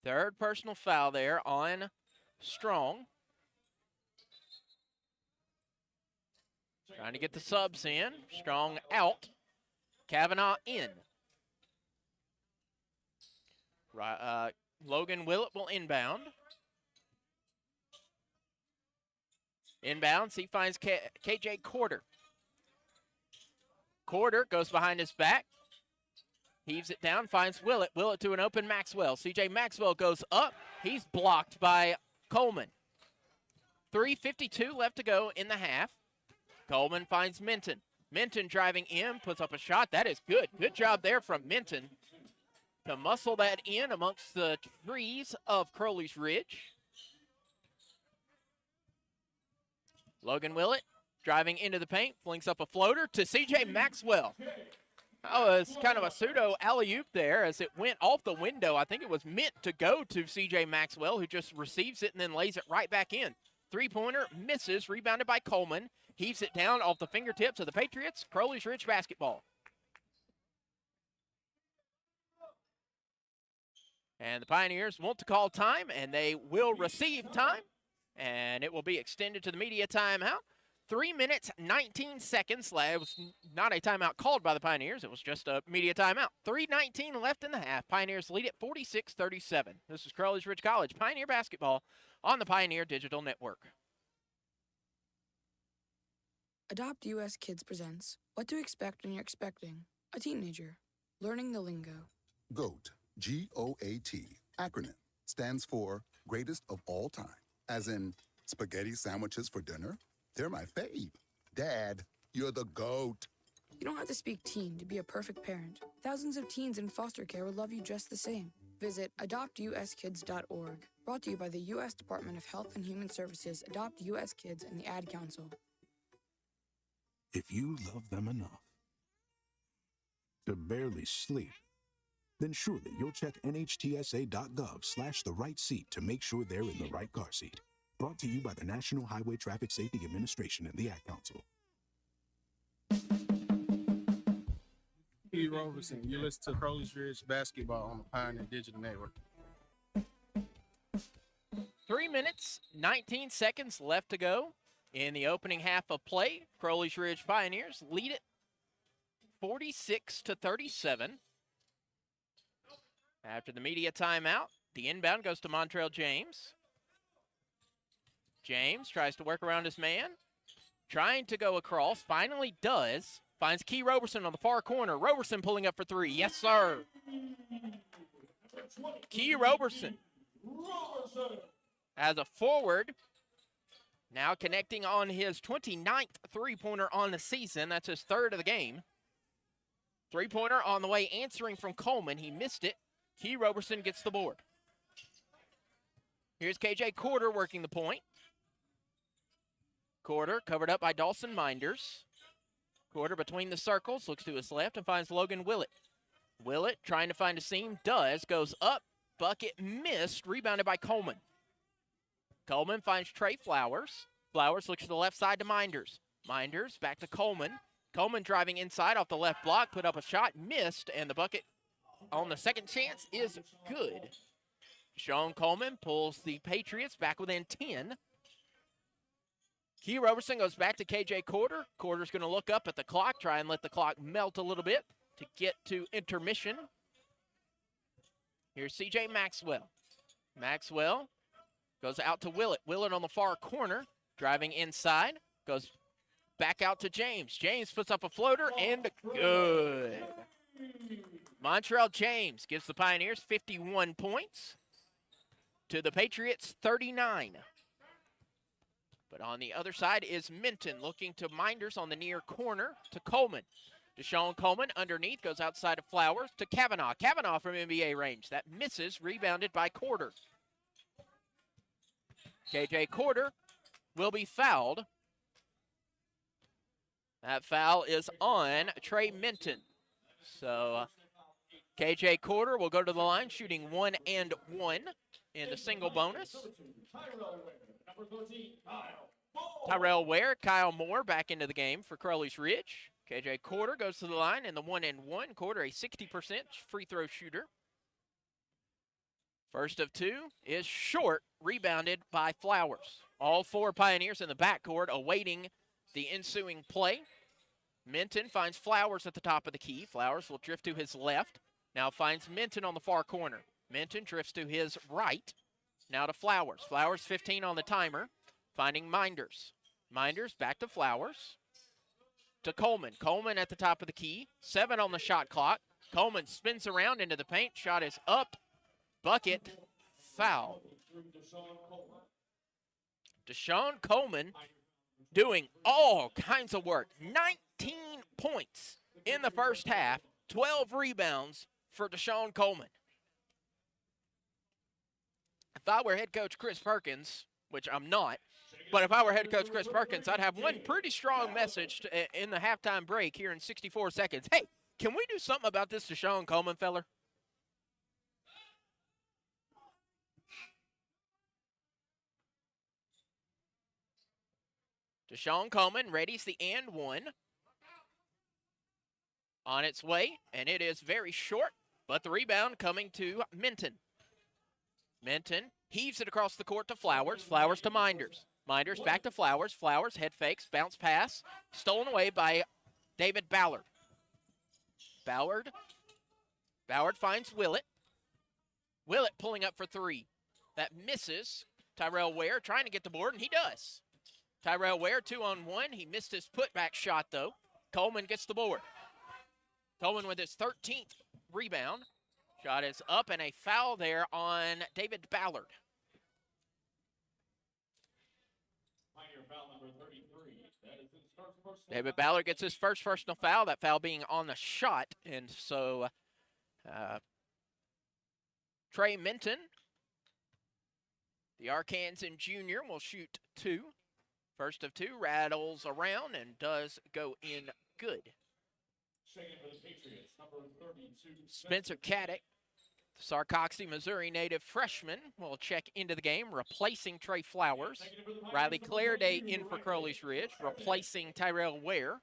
Third personal foul there on Strong. Trying to get the subs in. Strong out. Kavanaugh in. Logan Willett will inbound. Inbounds, he finds KJ Corder. Corder goes behind his back. Heaves it down, finds Willett. Willett to an open Maxwell. CJ Maxwell goes up. He's blocked by Coleman. 3:52 left to go in the half. Coleman finds Minton. Minton driving in, puts up a shot. That is good. Good job there from Minton to muscle that in amongst the trees of Crowley's Ridge. Logan Willett driving into the paint, flings up a floater to CJ Maxwell. That was kind of a pseudo alley-oop there as it went off the window. I think it was meant to go to CJ Maxwell, who just receives it and then lays it right back in. Three-pointer misses, rebounded by Coleman. Heaves it down off the fingertips of the Patriots. Crowley's Ridge basketball. And the Pioneers want to call time, and they will receive time. And it will be extended to the media timeout. 3 minutes, 19 seconds left. It was not a timeout called by the Pioneers. It was just a media timeout. 3:19 left in the half. Pioneers lead at 46-37. This is Crowley's Ridge College Pioneer basketball on the Pioneer Digital Network. Adopt US Kids presents What to Expect When You're Expecting a Teenager. Learning the Lingo. GOAT, G-O-A-T, acronym, stands for Greatest of All Time. As in, spaghetti sandwiches for dinner? They're my fave. Dad, you're the GOAT. You don't have to speak teen to be a perfect parent. Thousands of teens in foster care would love you just the same. Visit adoptuskids.org. Brought to you by the U.S. Department of Health and Human Services, Adopt U.S. Kids, and the Ad Council. If you love them enough to barely sleep, then surely you'll check nhtsa.gov/the-right-seat to make sure they're in the right car seat. Brought to you by the National Highway Traffic Safety Administration and the Ad Council. P. Roberson, you listen to Crowley's Ridge basketball on the Pioneer Digital Network. 3 minutes, 19 seconds left to go in the opening half of play. Crowley's Ridge Pioneers lead it 46-37. After the media timeout, the inbound goes to Montrell James. James tries to work around his man. Trying to go across, finally does. Finds Key Roberson on the far corner. Roberson pulling up for three. Yes, sir. Key Roberson as a forward. Now connecting on his 29th three-pointer on the season. That's his third of the game. Three-pointer on the way, answering from Coleman. He missed it. Key Roberson gets the board. Here's KJ Corder working the point. Corder covered up by Dawson Minders. Corder between the circles, looks to his left and finds Logan Willett. Willett trying to find a seam, does, goes up, bucket missed, rebounded by Coleman. Coleman finds Trey Flowers. Flowers looks to the left side to Minders. Minders back to Coleman. Coleman driving inside off the left block, put up a shot, missed, and the bucket on the second chance is good. Sean Coleman pulls the Patriots back within 10. Key Roberson goes back to KJ Quarter. Quarter's going to look up at the clock, try and let the clock melt a little bit to get to intermission. Here's CJ Maxwell. Maxwell goes out to Willett. Willett on the far corner, driving inside, goes back out to James. James puts up a floater and good. Montrell James gives the Pioneers 51 points to the Patriots 39. But on the other side is Minton looking to Minders on the near corner to Coleman. Deshaun Coleman underneath goes outside of Flowers to Kavanaugh. Kavanaugh from NBA range. That misses, rebounded by Quarter. KJ Quarter will be fouled. That foul is on Trey Minton. So KJ Quarter will go to the line shooting 1 and 1 in the single bonus. Tyrell Ware, Kyle Moore back into the game for Crowley's Ridge. KJ Quarter goes to the line in the 1 and 1. Quarter, a 60% free throw shooter. First of 2 is short, rebounded by Flowers. All 4 Pioneers in the backcourt awaiting the ensuing play. Minton finds Flowers at the top of the key. Flowers will drift to his left. Now finds Minton on the far corner. Minton drifts to his right. Now to Flowers. Flowers 15 on the timer. Finding Minders. Minders back to Flowers. To Coleman. Coleman at the top of the key. 7 on the shot clock. Coleman spins around into the paint. Shot is up. Bucket. Foul. Deshaun Coleman doing all kinds of work. 19 points in the first half. 12 rebounds for Deshaun Coleman. If I were head coach Chris Perkins, which I'm not, but if I were head coach Chris Perkins, I'd have one pretty strong message in the halftime break here in 64 seconds. Hey, can we do something about this Deshaun Coleman feller? Deshaun Coleman readies the and 1. On its way, and it is very short, but the rebound coming to Minton. Minton heaves it across the court to Flowers. Flowers to Minders. Minders back to Flowers. Flowers head fakes, bounce pass, stolen away by David Ballard. Ballard finds Willett. Willett pulling up for 3. That misses. Tyrell Ware trying to get the board, and he does. Tyrell Ware 2-on-1. He missed his putback shot, though. Coleman gets the board. Coleman with his 13th rebound. Shot is up, and a foul there on David Ballard. David Ballard gets his first personal foul, that foul being on the shot. And so Trey Minton, the Arkansan junior, will shoot 2. First of 2, rattles around and does go in good. Spencer Caddick, Sarcoxy, Missouri native freshman, will check into the game, replacing Trey Flowers. Riley Clairday in for Crowley's Ridge, replacing Tyrell Ware.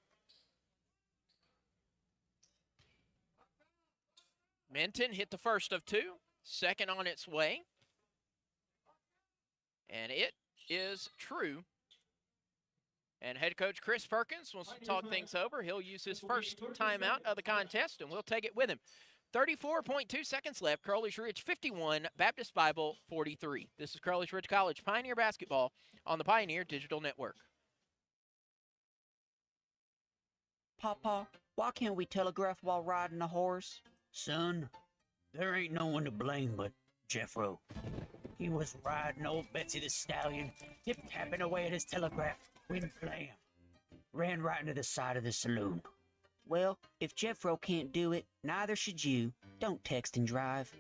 Minton hit the first of 2, second on its way. And it is true. And head coach Chris Perkins wants to talk things over. He'll use his first timeout of the contest, and we'll take it with him. 34.2 seconds left. Crowley's Ridge 51, Baptist Bible 43. This is Crowley's Ridge College Pioneer Basketball on the Pioneer Digital Network. Papa, why can't we telegraph while riding a horse? Son, there ain't no one to blame but Jeffro. He was riding old Betsy the Stallion, tip-tapping away at his telegraph, when blam, ran right into the side of the saloon. Well, if Jeffro can't do it, neither should you. Don't text and drive.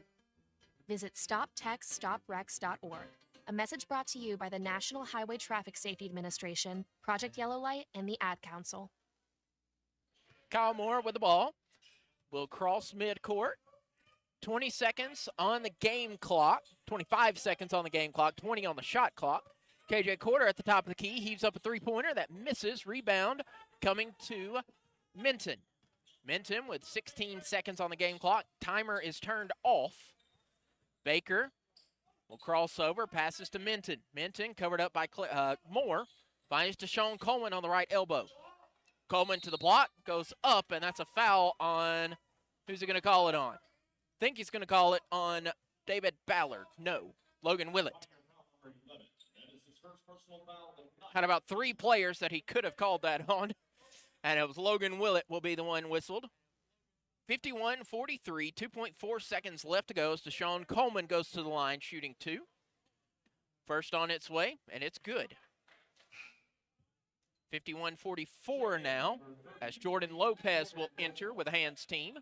Visit StopTextStopWrecks.org. A message brought to you by the National Highway Traffic Safety Administration, Project Yellow Light, and the Ad Council. Kyle Moore with the ball. Will cross midcourt. 20 seconds on the game clock. 25 seconds on the game clock. 20 on the shot clock. KJ Quarter at the top of the key. Heaves up a three-pointer. That misses. Rebound coming to Minton. Minton with 16 seconds on the game clock. Timer is turned off. Baker will cross over. Passes to Minton. Minton covered up by Moore. Finds Deshaun Coleman on the right elbow. Coleman to the block, goes up, and that's a foul on, who's he going to call it on? I think he's going to call it on David Ballard. No, Logan Willett. Had about 3 players that he could have called that on, and it was Logan Willett will be the one whistled. 51-43, 2.4 seconds left to go as Deshaun Coleman goes to the line shooting 2. First on its way, and it's good. 51-44 now as Jordan Lopez will enter with a hands team.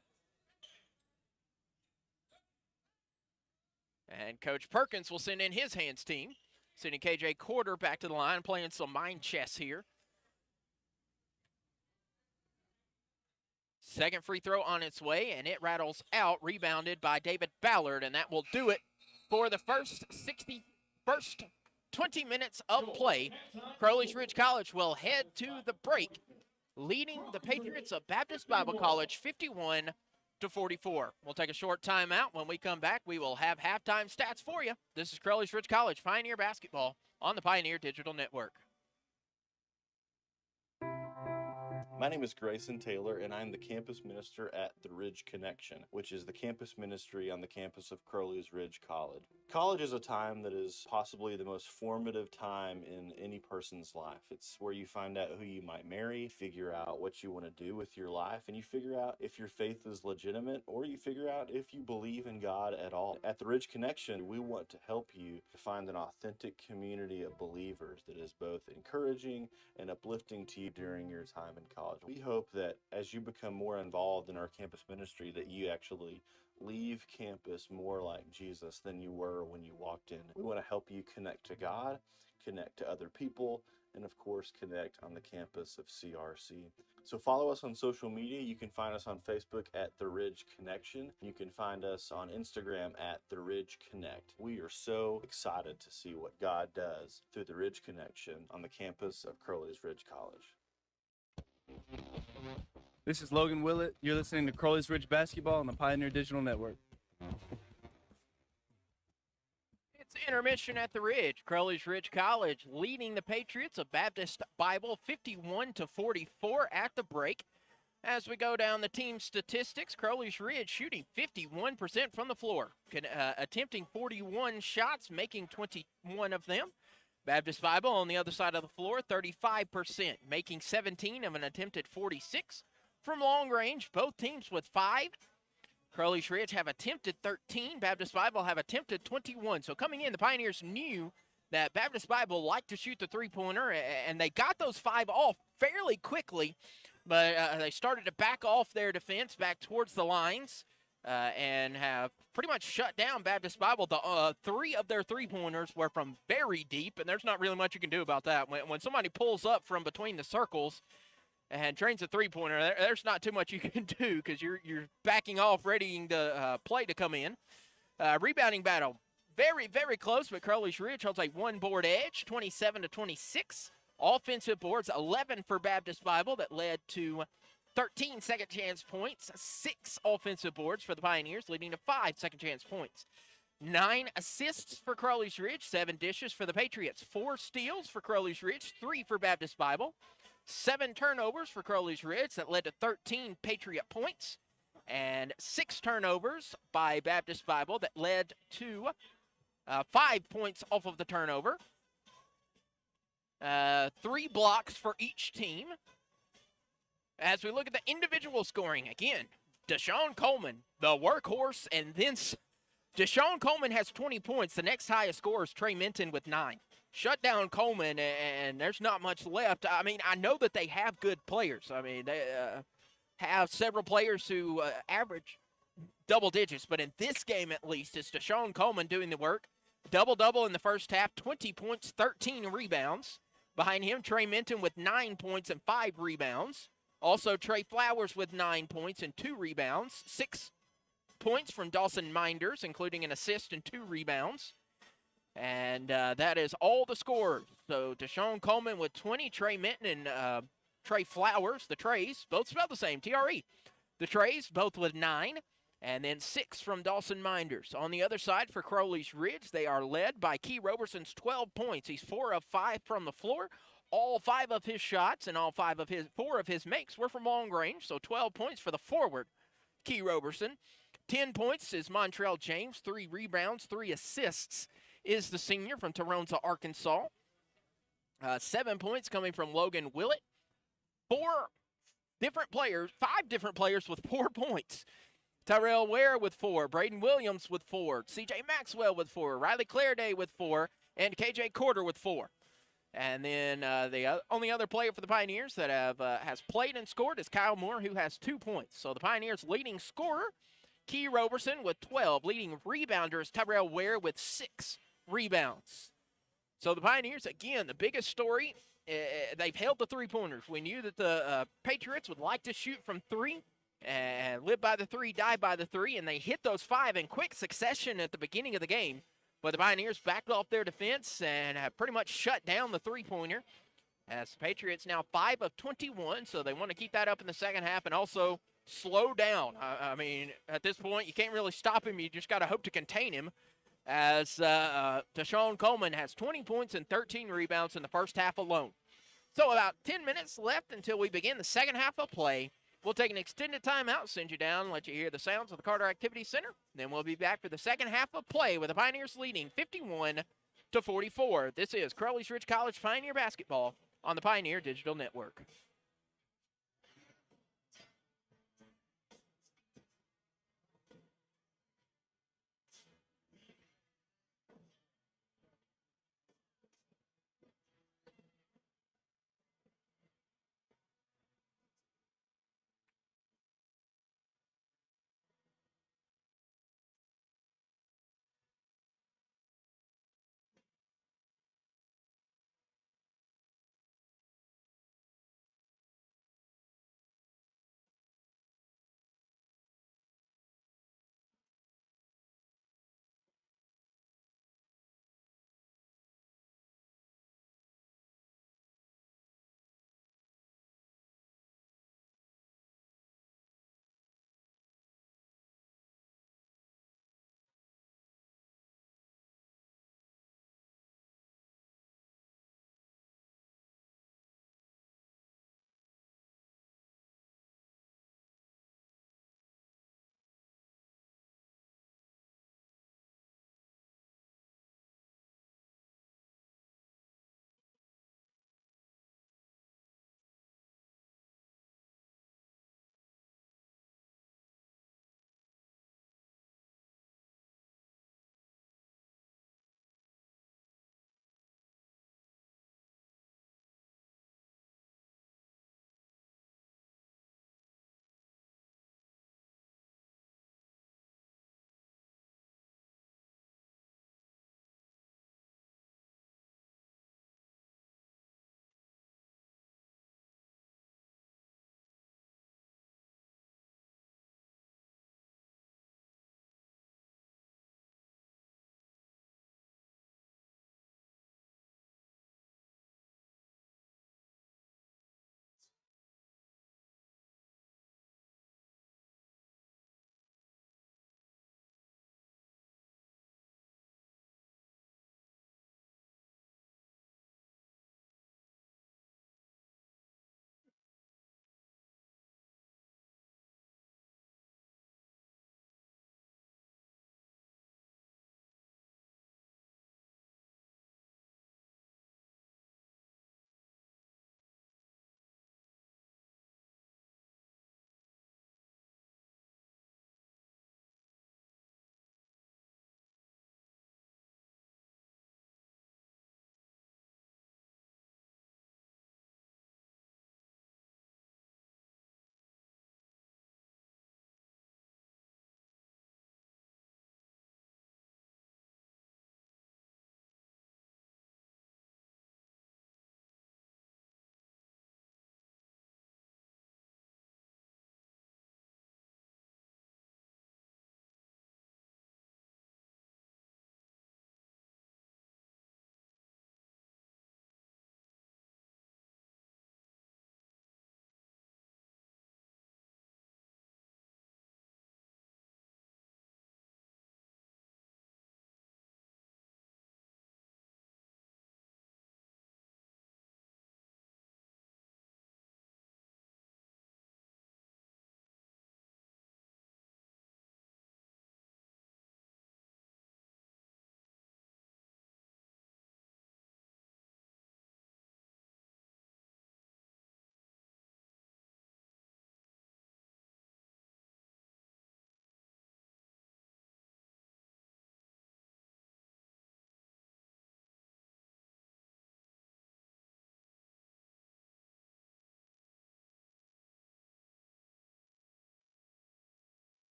And Coach Perkins will send in his hands team, sending KJ Quarter back to the line, playing some mind chess here. Second free throw on its way, and it rattles out, rebounded by David Ballard, and that will do it for the first 20 minutes of play. Crowley's Ridge College will head to the break, leading the Patriots of Baptist Bible College 51-44. We'll take a short timeout. When we come back, we will have halftime stats for you. This is Crowley's Ridge College Pioneer Basketball on the Pioneer Digital Network. My name is Grayson Taylor, and I'm the campus minister at the Ridge Connection, which is the campus ministry on the campus of Crowley's Ridge College. College is a time that is possibly the most formative time in any person's life. It's where you find out who you might marry, figure out what you want to do with your life, and you figure out if your faith is legitimate, or you figure out if you believe in God at all. At the Ridge Connection, we want to help you find an authentic community of believers that is both encouraging and uplifting to you during your time in college. We hope that as you become more involved in our campus ministry, that you actually leave campus more like Jesus than you were when you walked in. We want to help you connect to God, connect to other people, and of course connect on the campus of CRC. So follow us on social media. You can find us on Facebook at The Ridge Connection. You can find us on Instagram at The Ridge Connect. We are so excited to see what God does through The Ridge Connection on the campus of Crowley's Ridge College. This is Logan Willett. You're listening to Crowley's Ridge Basketball on the Pioneer Digital Network. It's intermission at the Ridge. Crowley's Ridge College leading the Patriots of Baptist Bible 51-44 at the break. As we go down the team statistics, Crowley's Ridge shooting 51% from the floor, attempting 41 shots, making 21 of them. Baptist Bible on the other side of the floor, 35%, making 17 of an attempted 46. From long range, both teams with 5. Crowley's Ridge have attempted 13. Baptist Bible have attempted 21. So coming in, the Pioneers knew that Baptist Bible liked to shoot the three-pointer, and they got those 5 off fairly quickly, but they started to back off their defense back towards the lines and have pretty much shut down Baptist Bible. The 3 of their three-pointers were from very deep, and there's not really much you can do about that. When somebody pulls up from between the circles and trains a three-pointer, there's not too much you can do because you're backing off, readying the play to come in. Rebounding battle, very, very close, but Crowley's Ridge holds a one-board edge, 27-26. Offensive boards, 11 for Baptist Bible that led to 13 second-chance points, 6 offensive boards for the Pioneers, leading to 5 second-chance points. 9 assists for Crowley's Ridge, 7 dishes for the Patriots, 4 steals for Crowley's Ridge, 3 for Baptist Bible, 7 turnovers for Crowley's Ridge that led to 13 Patriot points, and 6 turnovers by Baptist Bible that led to 5 points off of the turnover. 3 blocks for each team. As we look at the individual scoring, again, Deshaun Coleman, the workhorse, and then Deshaun Coleman has 20 points. The next highest scorer is Trey Minton with 9. Shut down Coleman, and there's not much left. I mean, I know that they have good players. I mean, they have several players who average double digits, but in this game at least, it's Deshaun Coleman doing the work. Double-double in the first half, 20 points, 13 rebounds. Behind him, Trey Minton with 9 points and 5 rebounds. Also, Trey Flowers with 9 points and 2 rebounds. 6 points from Dawson Minders, including an assist and 2 rebounds. And that is all the scores. So Deshaun Coleman with 20, Trey Minton and Trey Flowers, the Treys, both spelled the same, TRE. The Treys, both with 9, and then 6 from Dawson Minders. On the other side for Crowley's Ridge, they are led by Key Roberson's 12 points. He's 4 of 5 from the floor. All 5 of his shots and all 4 of his makes were from long range, so 12 points for the forward, Key Roberson. 10 points is Montrell James. 3 rebounds, 3 assists is the senior from Toronto, Arkansas. 7 points coming from Logan Willett. 5 different players with 4 points. Tyrell Ware with 4, Braden Williams with 4, CJ Maxwell with 4, Riley Clairday with 4, and KJ Corder with 4. And then the only other player for the Pioneers that has played and scored is Kyle Moore, who has 2 points. So the Pioneers' leading scorer, Key Roberson, with 12. Leading rebounder is Tyrell Ware with 6 rebounds. So the Pioneers, again, the biggest story, they've held the three-pointers. We knew that the Patriots would like to shoot from 3 and live by the 3, die by the 3, and they hit those 5 in quick succession at the beginning of the game. But the Pioneers backed off their defense and have pretty much shut down the three-pointer. As the Patriots now 5 of 21, so they want to keep that up in the second half and also slow down. I mean, at this point, you can't really stop him. You just got to hope to contain him. As Deshaun Coleman has 20 points and 13 rebounds in the first half alone. So about 10 minutes left until we begin the second half of play. We'll take an extended timeout, send you down, let you hear the sounds of the Carter Activity Center. Then we'll be back for the second half of play with the Pioneers leading 51-44. This is Crowley's Ridge College Pioneer Basketball on the Pioneer Digital Network.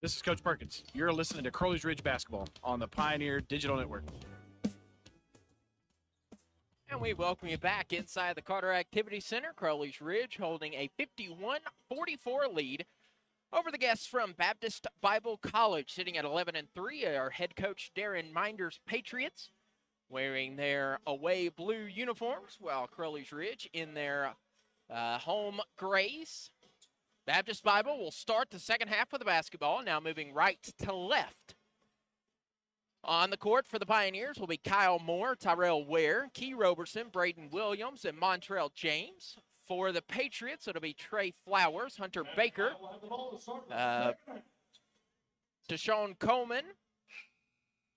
This is Coach Perkins. You're listening to Crowley's Ridge Basketball on the Pioneer Digital Network. And we welcome you back inside the Carter Activity Center. Crowley's Ridge holding a 51-44 lead over the guests from Baptist Bible College, sitting at 11-3. Our head coach, Darren Minder's Patriots, wearing their away blue uniforms, while Crowley's Ridge in their home grays. Baptist Bible will start the second half with the basketball, now moving right to left. On the court for the Pioneers will be Kyle Moore, Tyrell Ware, Key Roberson, Braden Williams, and Montrell James. For the Patriots, it'll be Trey Flowers, Hunter Baker, Deshaun Coleman,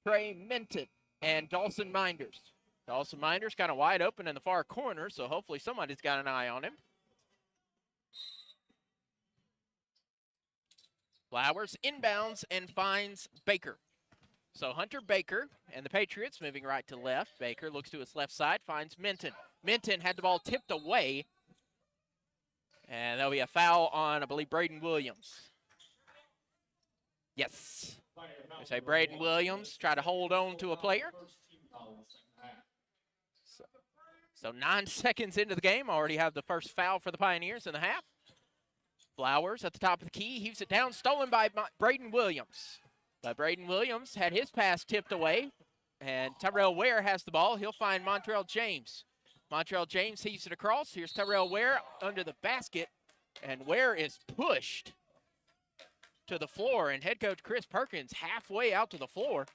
Trey Minton, and Dawson Minders. Dawson Minders kind of wide open in the far corner, so hopefully somebody's got an eye on him. Flowers inbounds and finds Baker. So Hunter Baker and the Patriots moving right to left. Baker looks to his left side, finds Minton. Minton had the ball tipped away. And there'll be a foul on, I believe, Braden Williams. Yes. They say Braden Williams try to hold on to a player. So 9 seconds into the game, already have the first foul for the Pioneers in the half. Flowers at the top of the key, heaves it down, stolen by Braden Williams. But Braden Williams had his pass tipped away, and Tyrell Ware has the ball. He'll find Montrell James. Montrell James heaves it across. Here's Tyrell Ware under the basket, and Ware is pushed to the floor, and head coach Chris Perkins halfway out to the floor.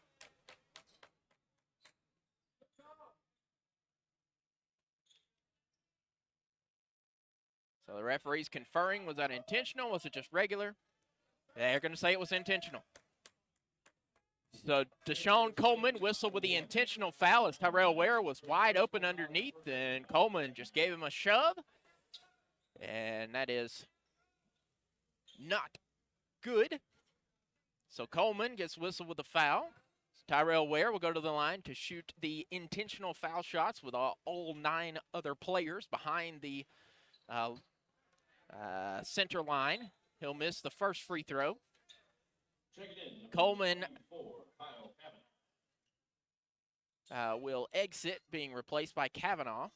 So the referee's conferring, was that intentional? Was it just regular? They're going to say it was intentional. So Deshaun Coleman whistled with the intentional foul as Tyrell Ware was wide open underneath, and Coleman just gave him a shove. And that is not good. So Coleman gets whistled with the foul. Tyrell Ware will go to the line to shoot the intentional foul shots with all 9 other players behind the center line. He'll miss the first free throw. Coleman will exit, being replaced by Kavanaugh.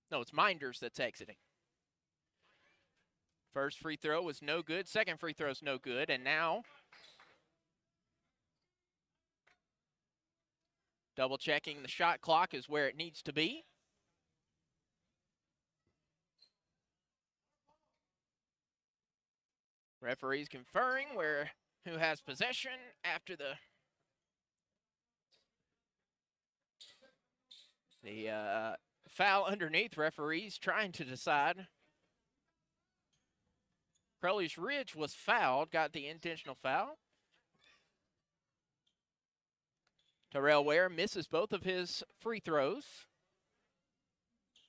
No, it's Minders that's exiting. First free throw was no good. Second free throw is no good. And now, double checking the shot clock is where it needs to be. Referees conferring who has possession after the foul underneath. Referees trying to decide. Crowley's Ridge was fouled, got the intentional foul. Tyrell Ware misses both of his free throws.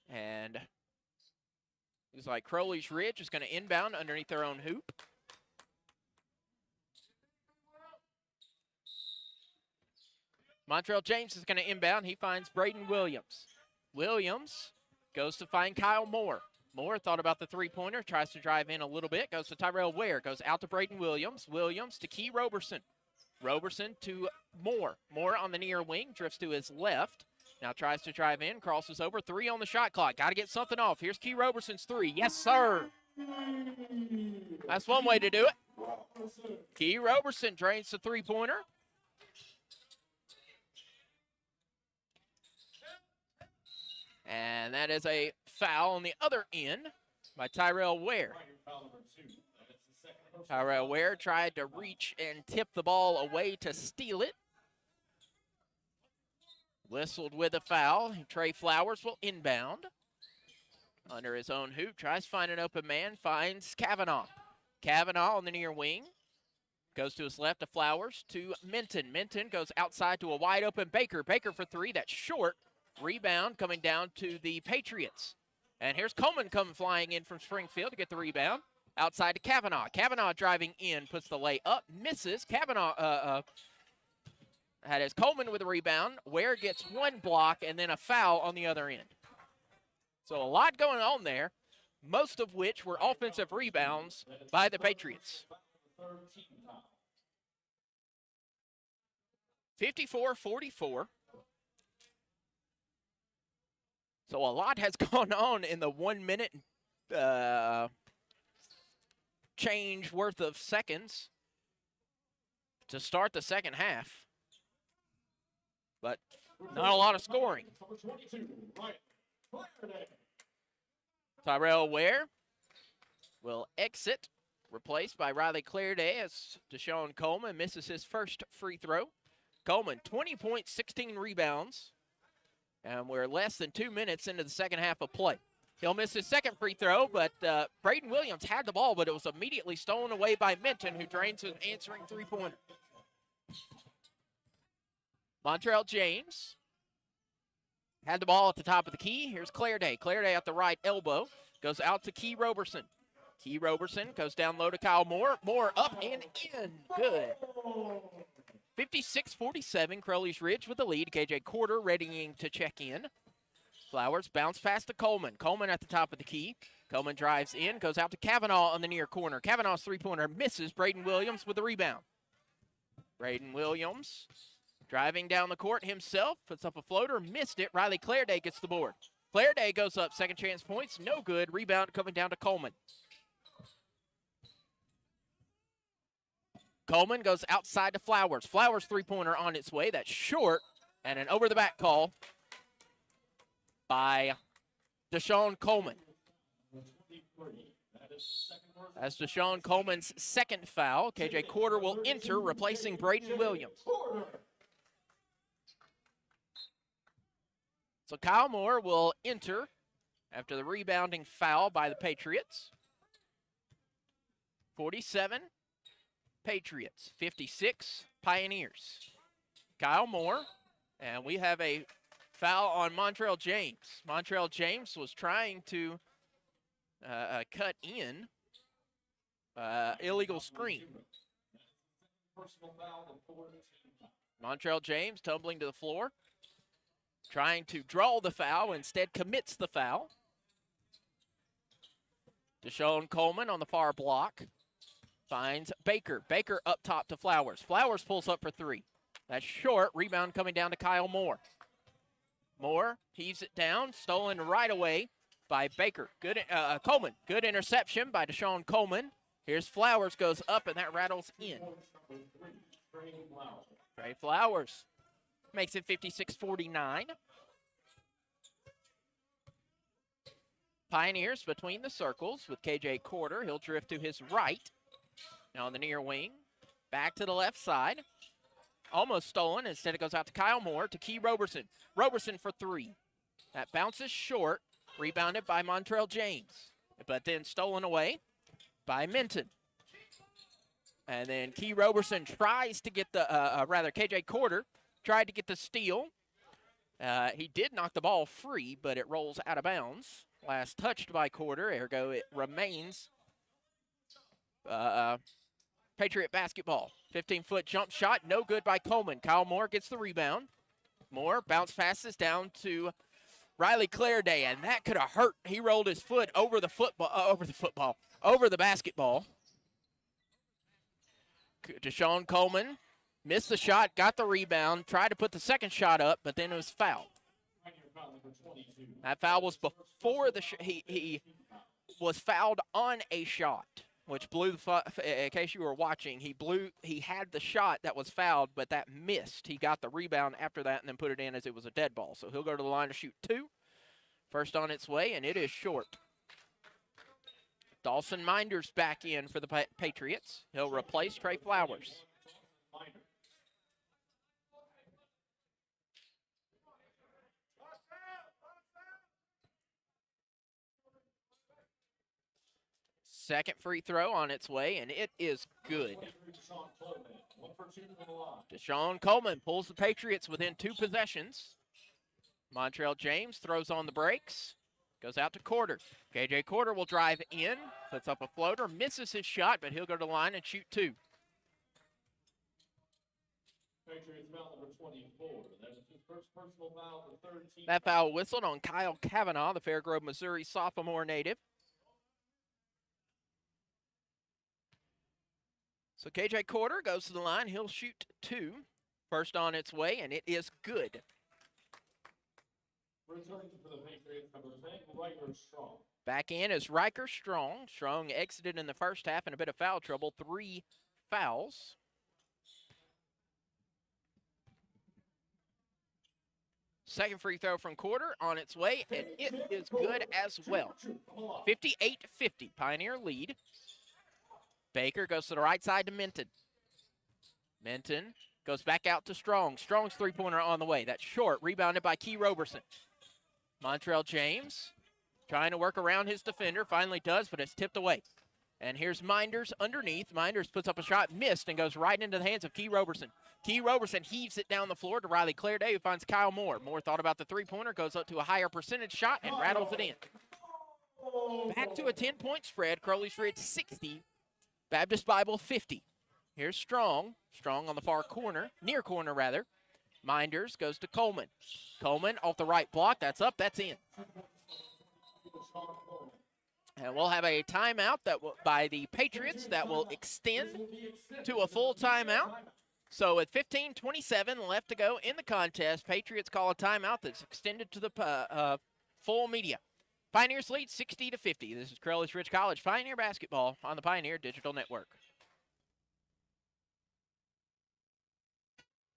And looks like Crowley's Ridge is going to inbound underneath their own hoop. Montrell James is going to inbound. He finds Braden Williams. Williams goes to find Kyle Moore. Moore thought about the three-pointer, tries to drive in a little bit, goes to Tyrell Ware, goes out to Braden Williams. Williams to Key Roberson. Roberson to Moore. Moore on the near wing, drifts to his left. Now tries to drive in, crosses over. 3 on the shot clock. Got to get something off. Here's Key Roberson's 3. Yes, sir. That's one way to do it. Key Roberson drains the three-pointer. And that is a foul on the other end by Tyrell Ware. Tyrell Ware tried to reach and tip the ball away to steal it. Whistled with a foul. Trey Flowers will inbound. Under his own hoop, tries to find an open man, finds Kavanaugh. Kavanaugh on the near wing. Goes to his left to Flowers to Minton. Minton goes outside to a wide open Baker. Baker for 3, that's short. Rebound coming down to the Patriots. And here's Coleman coming flying in from Springfield to get the rebound. Outside to Kavanaugh. Kavanaugh driving in, puts the lay up, misses. Kavanaugh that is Coleman with the rebound. Ware gets 1 block and then a foul on the other end. So a lot going on there, most of which were offensive rebounds by the Patriots. 54-44. So a lot has gone on in the 1 minute change worth of seconds to start the second half. But not a lot of scoring. Tyrell Ware will exit, replaced by Riley Clearday as Deshaun Coleman misses his first free throw. Coleman, 20 points, 16 rebounds, and we're less than 2 minutes into the second half of play. He'll miss his second free throw, but Braden Williams had the ball, but it was immediately stolen away by Minton, who drains an answering three-pointer. Montrell James had the ball at the top of the key. Here's Clearday. Clearday at the right elbow. Goes out to Key Roberson. Key Roberson goes down low to Kyle Moore. Moore up and in. Good. 56-47, Crowley's Ridge with the lead. KJ Quarter readying to check in. Flowers bounce pass to Coleman. Coleman at the top of the key. Coleman drives in, goes out to Kavanaugh on the near corner. Kavanaugh's three-pointer misses. Braden Williams with the rebound. Braden Williams driving down the court himself, puts up a floater, missed it. Riley Clearday gets the board. Clearday goes up, second chance points, no good. Rebound coming down to Coleman. Coleman goes outside to Flowers. Flowers three-pointer on its way. That's short, and an over-the-back call by Deshaun Coleman. That's Deshaun Coleman's second foul. KJ Quarter will enter, replacing Braden Williams. So Kyle Moore will enter after the rebounding foul by the Patriots. 47, Patriots. 56, Pioneers. Kyle Moore, and we have a foul on Montrell James. Montrell James was trying to cut in illegal screen. Montrell James tumbling to the floor, trying to draw the foul, instead commits the foul. Deshaun Coleman on the far block finds Baker. Baker up top to Flowers. Flowers pulls up for three. That's short. Rebound coming down to Kyle Moore. Moore heaves it down, stolen right away by Baker. Good, Coleman. Good interception by Deshaun Coleman. Here's Flowers, goes up, and that rattles in. Trey Flowers makes it 56-49. Pioneers between the circles with KJ Quarter. He'll drift to his right. Now on the near wing. Back to the left side. Almost stolen. Instead it goes out to Kyle Moore to Key Roberson. Roberson for three. That bounces short. Rebounded by Montrell James. But then stolen away by Minton. And then Key Roberson tries to get the, KJ Quarter tried to get the steal. He did knock the ball free, but it rolls out of bounds. Last touched by Quarter, ergo it remains Patriot basketball. 15-foot jump shot, no good by Coleman. Kyle Moore gets the rebound. Moore bounce passes down to Riley Clearday, and that could have hurt. He rolled his foot over the basketball. Deshaun Coleman missed the shot, got the rebound, tried to put the second shot up, but then it was fouled. That foul was before the he was fouled on a shot, which blew the in case you were watching, he had the shot that was fouled, but that missed. He got the rebound after that and then put it in as it was a dead ball. So he'll go to the line to shoot two. First on its way, and it is short. Dawson Minders back in for the Patriots. He'll replace Trey Flowers. Second free throw on its way, and it is good. Deshaun Coleman pulls the Patriots within two possessions. Montrell James throws on the brakes, goes out to Quarter. KJ Quarter will drive in, puts up a floater, misses his shot, but he'll go to the line and shoot two. That foul whistled on Kyle Kavanaugh, the Fairgrove, Missouri sophomore native. So KJ Quarter goes to the line. He'll shoot 2. First on its way, and it is good. Back in is Riker Strong. Strong exited in the first half in a bit of foul trouble. 3 fouls. Second free throw from Quarter on its way, and it is good as well. 58-50, Pioneer lead. Baker goes to the right side to Minton. Minton goes back out to Strong. Strong's three-pointer on the way. That's short, rebounded by Key Roberson. Montrell James trying to work around his defender. Finally does, but it's tipped away. And here's Minders underneath. Minders puts up a shot, missed, and goes right into the hands of Key Roberson. Key Roberson heaves it down the floor to Riley Clairday, who finds Kyle Moore. Moore thought about the three-pointer, goes up to a higher percentage shot, and rattles it in. Back to a 10-point spread. Crowley's Ridge 60, Baptist Bible 50. Here's Strong. Strong on the far corner, near corner rather. Minders goes to Coleman. Coleman off the right block. That's up, that's in. And we'll have a timeout by the Patriots that will extend to a full timeout. So with 15:27 left to go in the contest, Patriots call a timeout that's extended to the full media. Pioneers lead 60-50. This is Crowley's Ridge College Pioneer basketball on the Pioneer Digital Network.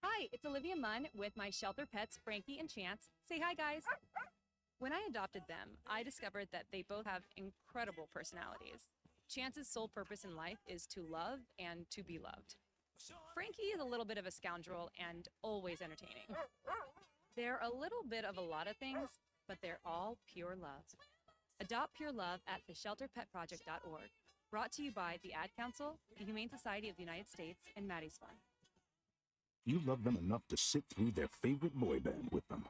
Hi, it's Olivia Munn with my shelter pets, Frankie and Chance. Say hi, guys. When I adopted them, I discovered that they both have incredible personalities. Chance's sole purpose in life is to love and to be loved. Frankie is a little bit of a scoundrel and always entertaining. They're a little bit of a lot of things, but they're all pure love. Adopt pure love at theshelterpetproject.org. Brought to you by the Ad Council, the Humane Society of the United States, and Maddie's Fund. You love them enough to sit through their favorite boy band with them.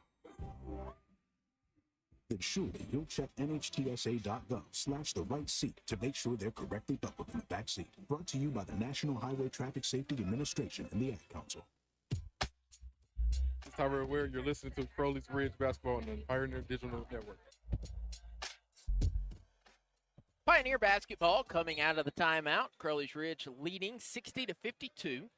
Then surely you'll check nhtsa.gov/the right seat to make sure they're correctly buckled in the back seat. Brought to you by the National Highway Traffic Safety Administration and the Ad Council. This is Tyler Ware. You're listening to Crowley's Ridge Basketball on the Pioneer Digital Network. Pioneer basketball coming out of the timeout. Crowley's Ridge leading 60-52.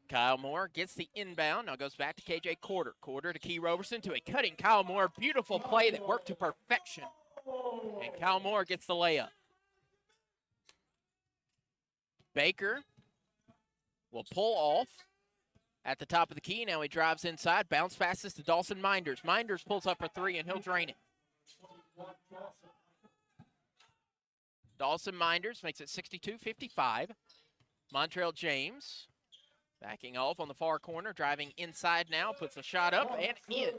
Kyle Moore gets the inbound. Now goes back to KJ Quarter. Quarter to Key Roberson to a cutting Kyle Moore. Beautiful play that worked to perfection. And Kyle Moore gets the layup. Baker will pull off at the top of the key. Now he drives inside. Bounce passes to Dawson Minders. Minders pulls up for 3 and he'll drain it. Dawson Minders makes it 62-55. Montrell James backing off on the far corner, driving inside now, puts a shot up and in.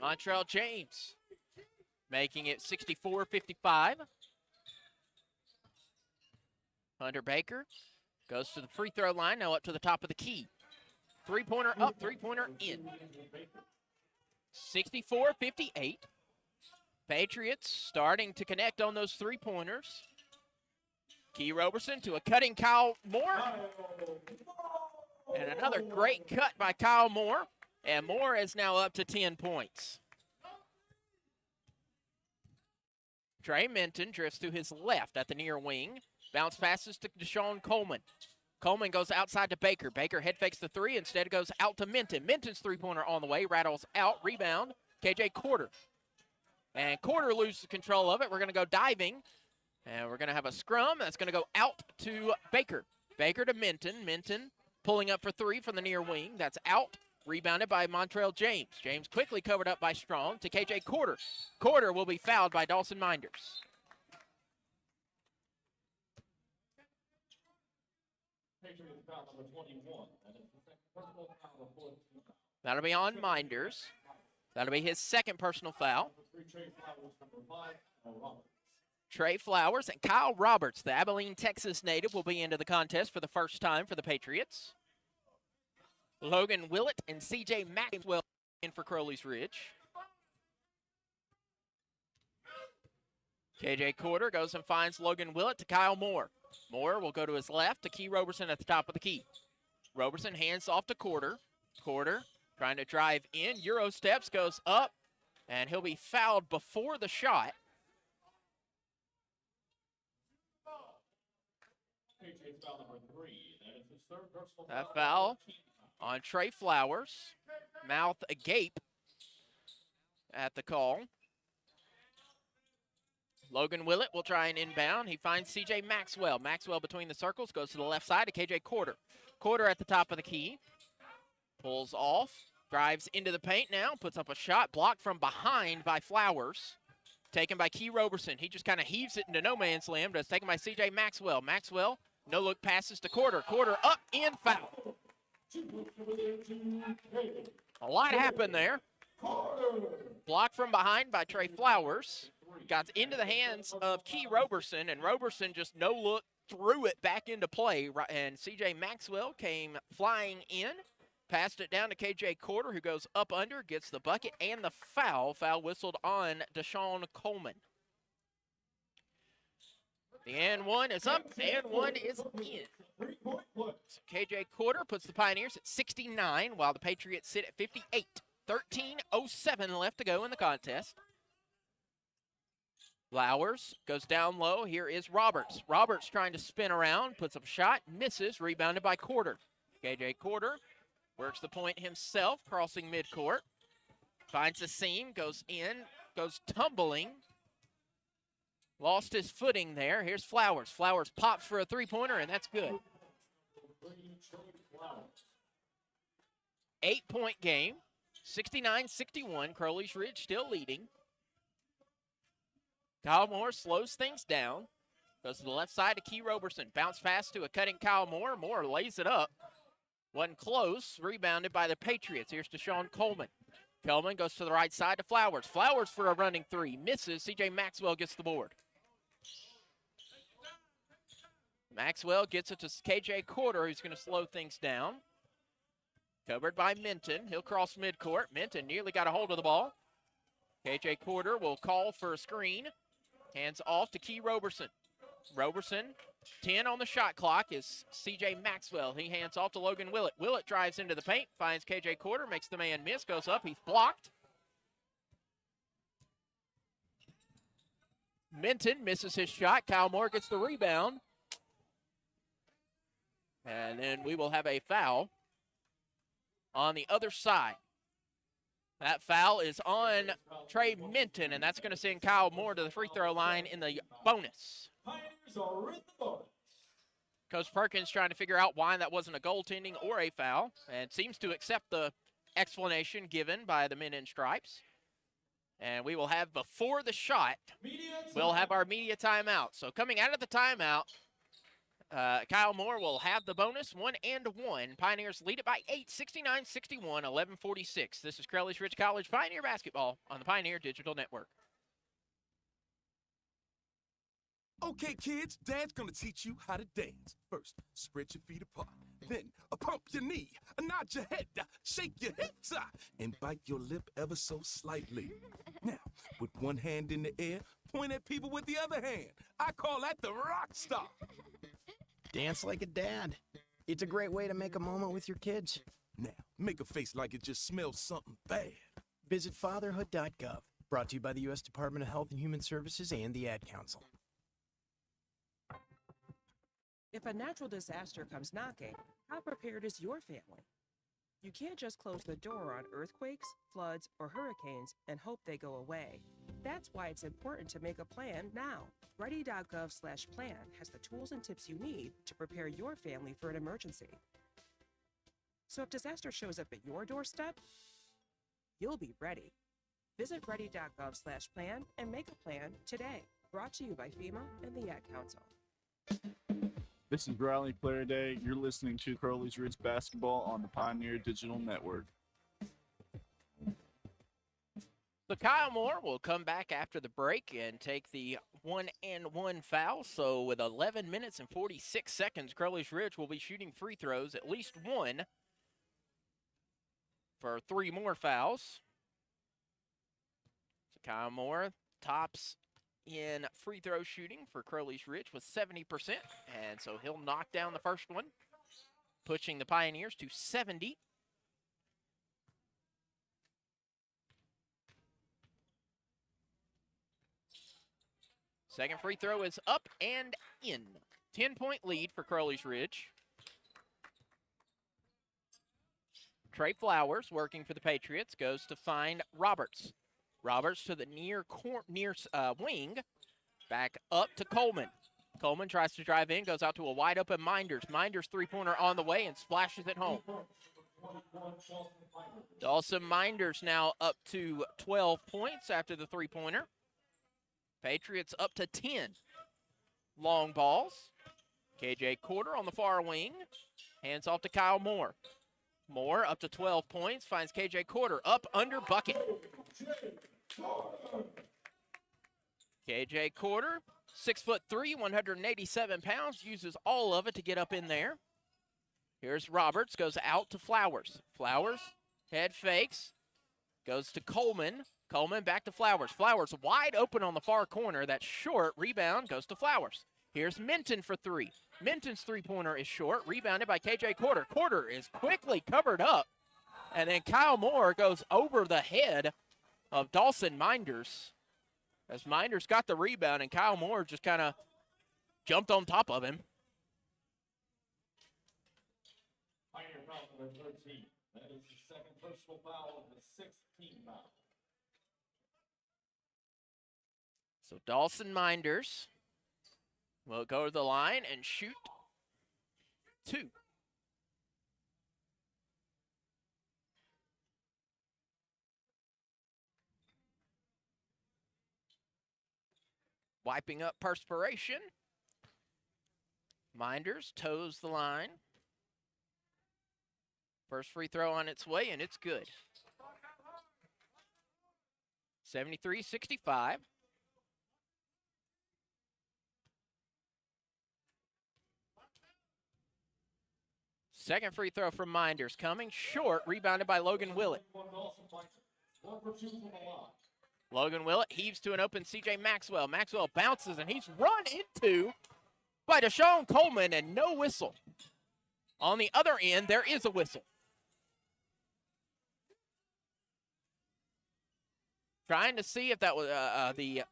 Montrell James making it 64-55. Hunter Baker goes to the free throw line, now up to the top of the key. Three-pointer up, three-pointer in. 64-58. Patriots starting to connect on those three-pointers. Key Roberson to a cutting Kyle Moore. And another great cut by Kyle Moore. And Moore is now up to 10 points. Trey Minton drifts to his left at the near wing. Bounce passes to Deshaun Coleman. Coleman goes outside to Baker. Baker head fakes the 3. Instead goes out to Minton. Minton's three-pointer on the way. Rattles out. Rebound. KJ Quarter. And Quarter loses control of it. We're going to go diving. And we're going to have a scrum. That's going to go out to Baker. Baker to Minton. Minton pulling up for 3 from the near wing. That's out. Rebounded by Montrell James. James quickly covered up by Strong to KJ Quarter. Quarter will be fouled by Dawson Minders. That'll be on Minders. That'll be his second personal foul. Trey Flowers and Kyle Roberts, the Abilene, Texas native, will be into the contest for the first time for the Patriots. Logan Willett and C.J. Maxwell in for Crowley's Ridge. KJ Quarter goes and finds Logan Willett to Kyle Moore. Moore will go to his left to Key Roberson at the top of the key. Roberson hands off to Quarter. Quarter trying to drive in. Euro steps, goes up, and he'll be fouled before the shot. That foul on Trey Flowers. Mouth agape at the call. Logan Willett will try and inbound. He finds C.J. Maxwell. Maxwell between the circles, goes to the left side to K.J. Quarter. Quarter at the top of the key. Pulls off, drives into the paint now, puts up a shot, blocked from behind by Flowers. Taken by Key Roberson. He just kind of heaves it into no man's land, but it's taken by C.J. Maxwell. Maxwell, no-look passes to Quarter. Quarter up, in, foul. A lot happened there. Blocked from behind by Trey Flowers. Got into the hands of Key Roberson, and Roberson just no-look threw it back into play, and C.J. Maxwell came flying in, passed it down to K.J. Quarter, who goes up under, gets the bucket and the foul. Foul whistled on Deshaun Coleman. The and one is up, and one is in. So K.J. Quarter puts the Pioneers at 69, while the Patriots sit at 58. 13:07 left to go in the contest. Flowers goes down low. Here is Roberts. Roberts trying to spin around, puts up a shot, misses, rebounded by Quarter. K.J. Quarter works the point himself, crossing midcourt. Finds the seam, goes in, goes tumbling. Lost his footing there. Here's Flowers. Flowers pops for a three-pointer, and that's good. 8-point game, 69-61. Crowley's Ridge still leading. Kyle Moore slows things down. Goes to the left side to Key Roberson. Bounce pass to a cutting Kyle Moore. Moore lays it up. Wasn't close. Rebounded by the Patriots. Here's Deshaun Coleman. Coleman goes to the right side to Flowers. Flowers for a running three. Misses. C.J. Maxwell gets the board. Maxwell gets it to K.J. Quarter, who's going to slow things down. Covered by Minton. He'll cross midcourt. Minton nearly got a hold of the ball. K.J. Quarter will call for a screen. Hands off to Key Roberson. Roberson, 10 on the shot clock is C.J. Maxwell. He hands off to Logan Willett. Willett drives into the paint, finds K.J. Quarter, makes the man miss, goes up, he's blocked. Minton misses his shot. Kyle Moore gets the rebound. And then we will have a foul on the other side. That foul is on Trey Minton, and that's going to send Kyle Moore to the free throw line in the bonus. Coach Perkins trying to figure out why that wasn't a goaltending or a foul, and seems to accept the explanation given by the men in stripes. And we will have, before the shot, we'll have our media timeout. So coming out of the timeout, Kyle Moore will have the bonus, 1-1. Pioneers lead it by 8, 69-61, 11:46. This is Crowley's Ridge College Pioneer basketball on the Pioneer Digital Network. Okay, kids, Dad's gonna teach you how to dance. First, spread your feet apart. Then, pump your knee, nod your head, shake your hips, and bite your lip ever so slightly. Now, with one hand in the air, point at people with the other hand. I call that the rock star. Dance like a dad. It's a great way to make a moment with your kids. Now, make a face like it just smells something bad. Visit fatherhood.gov. Brought to you by the U.S. Department of Health and Human Services and the Ad Council. If a natural disaster comes knocking, how prepared is your family? You can't just close the door on earthquakes, floods, or hurricanes and hope they go away. That's why it's important to make a plan now. Ready.gov/plan has the tools and tips you need to prepare your family for an emergency. So if disaster shows up at your doorstep, you'll be ready. Visit ready.gov/plan and make a plan today. Brought to you by FEMA and the Ad Council. This is Crowley Player Day. You're listening to Crowley's Ridge Basketball on the Pioneer Digital Network. So Kyle Moore will come back after the break and take the 1-1 foul. So with 11 minutes and 46 seconds, Crowley's Ridge will be shooting free throws, at least one, for 3 more fouls. So Kyle Moore tops in free throw shooting for Crowley's Ridge with 70%, and so he'll knock down the first one, pushing the Pioneers to 70. Second free throw is up and in. 10-point lead for Crowley's Ridge. Trey Flowers, working for the Patriots, goes to find Roberts. Roberts to the near wing, back up to Coleman. Coleman tries to drive in, goes out to a wide-open Minders. Minders three-pointer on the way and splashes it home. Dawson Minders now up to 12 points after the three-pointer. Patriots up to 10. Long balls. KJ Quarter on the far wing. Hands off to Kyle Moore. Moore up to 12 points, finds KJ Quarter up under bucket. KJ Quarter, 6'3", 187 pounds, uses all of it to get up in there. Here's Roberts, goes out to Flowers. Flowers, head fakes, goes to Coleman. Coleman back to Flowers. Flowers wide open on the far corner. That short rebound goes to Flowers. Here's Minton for three. Minton's three-pointer is short, rebounded by KJ Quarter. Quarter is quickly covered up, and then Kyle Moore goes over the head of Dawson Minders. As Minders got the rebound, and Kyle Moore just kind of jumped on top of him. Pioneer foul number 13. That is the second personal foul of the sixth team foul. So Dawson Minders will go to the line and shoot two. Wiping up perspiration. Minders toes the line. First free throw on its way, and it's good. 73-65. Second free throw from Minders coming short, rebounded by Logan Willett. Logan Willett heaves to an open CJ Maxwell. Maxwell bounces, and he's run into by Deshaun Coleman, and no whistle. On the other end, there is a whistle. Trying to see if that was the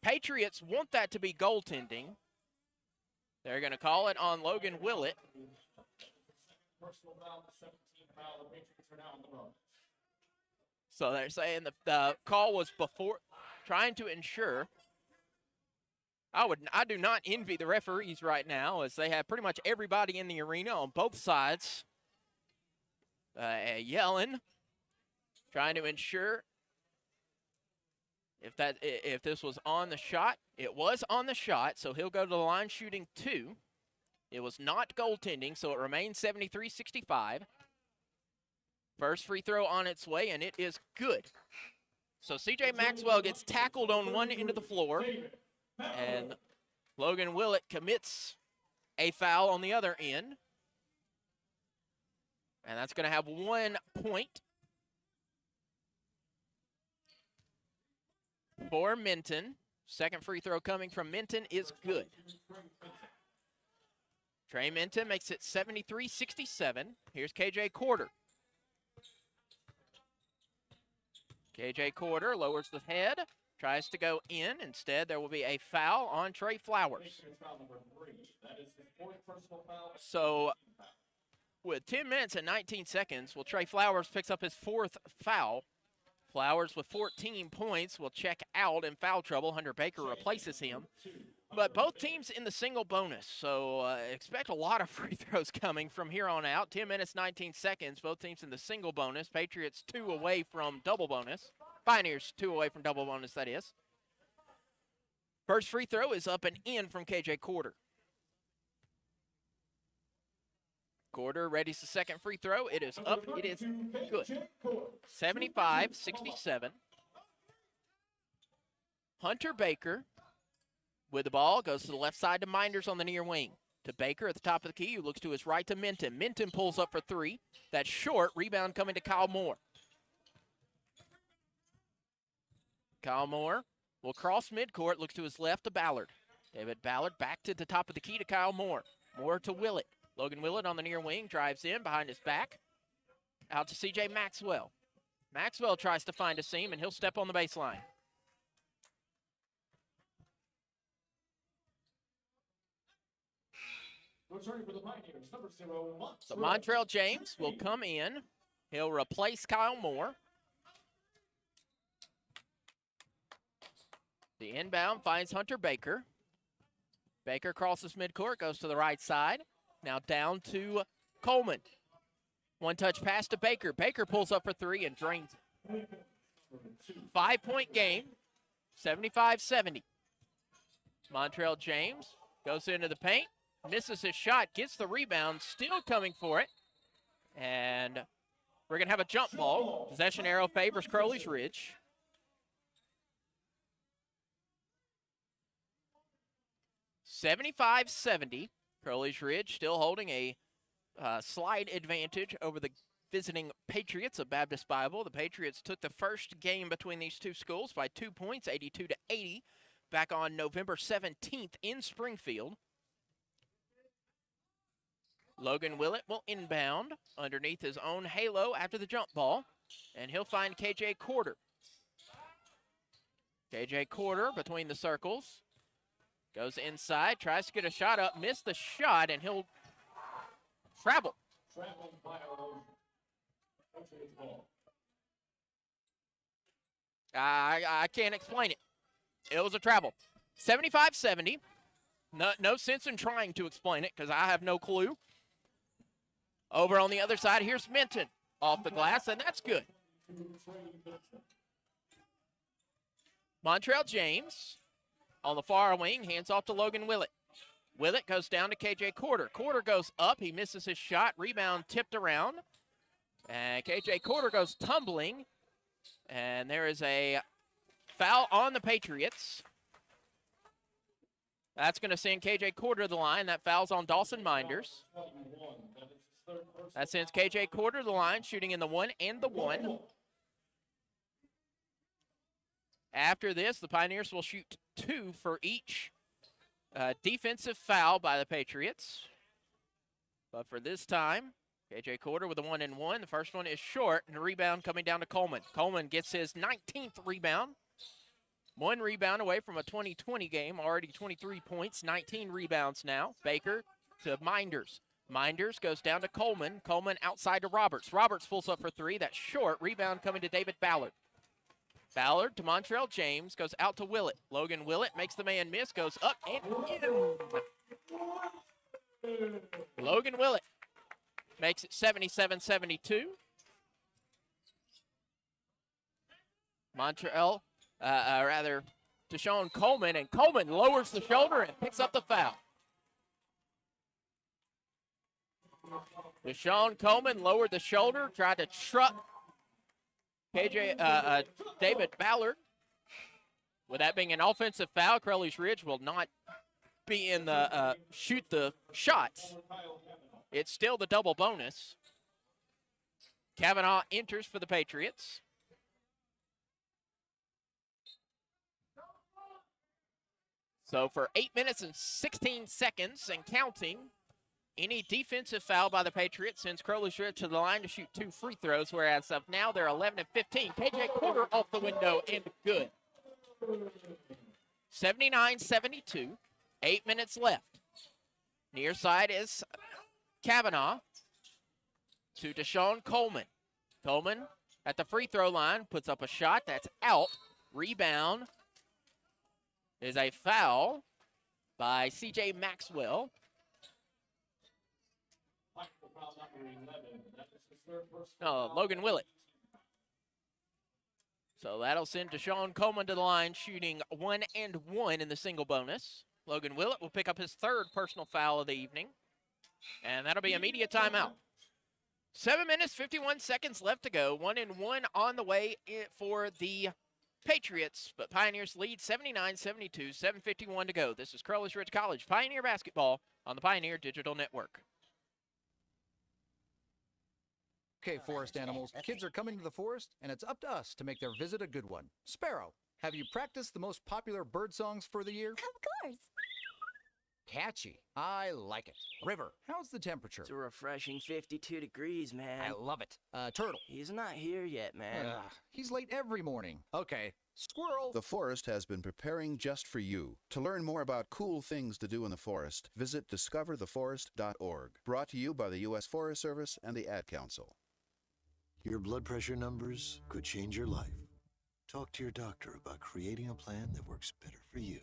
Patriots want that to be goaltending. They're going to call it on Logan Willett. So they're saying the call was before, trying to ensure. I do not envy the referees right now, as they have pretty much everybody in the arena on both sides yelling, trying to ensure if this was on the shot. It was on the shot, so he'll go to the line shooting two. It was not goaltending, so it remains 73-65. First free throw on its way, and it is good. So CJ Maxwell gets tackled on one end of the floor, and Logan Willett commits a foul on the other end. And that's going to have 1 point for Minton. Second free throw coming from Minton is good. Trey Minton makes it 73-67. Here's KJ Quarter. KJ Quarter lowers the head, tries to go in. Instead, there will be a foul on Trey Flowers. So with 10 minutes and 19 seconds, Trey Flowers picks up his fourth foul. Flowers with 14 points will check out in foul trouble. Hunter Baker replaces him. But both teams in the single bonus, so expect a lot of free throws coming from here on out. 10 minutes, 19 seconds, both teams in the single bonus. Patriots 2 away from double bonus. Pioneers 2 away from double bonus, that is. First free throw is up and in from KJ Quarter. Quarter readies the second free throw. It is up. It is good. 75-67. Hunter Baker with the ball goes to the left side to Minders on the near wing. To Baker at the top of the key, who looks to his right to Minton. Minton pulls up for three. That's short. Rebound coming to Kyle Moore. Kyle Moore will cross midcourt, looks to his left to Ballard. David Ballard back to the top of the key to Kyle Moore. Moore to Willett. Logan Willett on the near wing, drives in behind his back. Out to CJ Maxwell. Maxwell tries to find a seam, and he'll step on the baseline. Returning for the Pioneers, number 0, So Montrell James will come in. He'll replace Kyle Moore. The inbound finds Hunter Baker. Baker crosses midcourt, goes to the right side. Now down to Coleman. One-touch pass to Baker. Baker pulls up for three and drains it. 5-point game, 75-70. Montrell James goes into the paint, misses his shot, gets the rebound, still coming for it. And we're going to have a jump ball. Possession arrow favors Crowley's Ridge. $75-70. Crowley's Ridge still holding a slight advantage over the visiting Patriots of Baptist Bible. The Patriots took the first game between these two schools by 2 points, 82-80, back on November 17th in Springfield. Logan Willett will inbound underneath his own halo after the jump ball, and he'll find KJ Corder. KJ Corder between the circles. Goes inside, tries to get a shot up, missed the shot, and he'll travel. I can't explain it. It was a travel. 75-70. No sense in trying to explain it because I have no clue. Over on the other side, here's Minton off the glass, and that's good. Montrell James on the far wing, hands off to Logan Willett. Willett goes down to KJ Corder. Corder goes up. He misses his shot. Rebound tipped around. And KJ Corder goes tumbling. And there is a foul on the Patriots. That's going to send KJ Corder to the line. That foul's on Dawson Minders. That sends KJ Corder to the line, shooting in the 1 and the 1. After this, the Pioneers will shoot 2 for each defensive foul by the Patriots. But for this time, KJ Corder with a 1 and 1. The first one is short, and the rebound coming down to Coleman. Coleman gets his 19th rebound. 1 rebound away from a 20-20 game, already 23 points, 19 rebounds now. Baker to Minders. Minders goes down to Coleman. Coleman outside to Roberts. Roberts pulls up for 3. That's short. Rebound coming to David Ballard. Ballard to Montrell James, goes out to Willett. Logan Willett makes the man miss, goes up and in. Logan Willett makes it 77-72. Montrell, Deshaun Coleman, and Coleman lowers the shoulder and picks up the foul. Deshaun Coleman lowered the shoulder, tried to truck David Ballard. With that being an offensive foul, Crowley's Ridge will not be in the shoot the shots. It's still the double bonus. Kavanaugh enters for the Patriots. So for 8 minutes and 16 seconds and counting, any defensive foul by the Patriots sends Crowley's Ridge to the line to shoot 2 free throws, whereas of now they're 11 and 15. KJ Corder off the window and good. 79-72, 8 minutes left. Near side is Kavanaugh to Deshaun Coleman. Coleman at the free throw line puts up a shot that's out. Rebound is a foul by C.J. Maxwell. Logan Willett. So that'll send Deshaun Coleman to the line, shooting 1 and 1 in the single bonus. Logan Willett will pick up his 3rd personal foul of the evening, and that'll be immediate timeout. 7 minutes, 51 seconds left to go. 1 and 1 on the way for the Patriots, but Pioneers lead 79-72, 7:51 to go. This is Crowley's Ridge College Pioneer basketball on the Pioneer Digital Network. Okay, forest animals, kids are coming to the forest, and it's up to us to make their visit a good one. Sparrow, have you practiced the most popular bird songs for the year? Of course. Catchy. I like it. River, how's the temperature? It's a refreshing 52 degrees, man. I love it. Turtle. He's not here yet, man. He's late every morning. Okay, Squirrel! The forest has been preparing just for you. To learn more about cool things to do in the forest, visit discovertheforest.org. Brought to you by the U.S. Forest Service and the Ad Council. Your blood pressure numbers could change your life. Talk to your doctor about creating a plan that works better for you.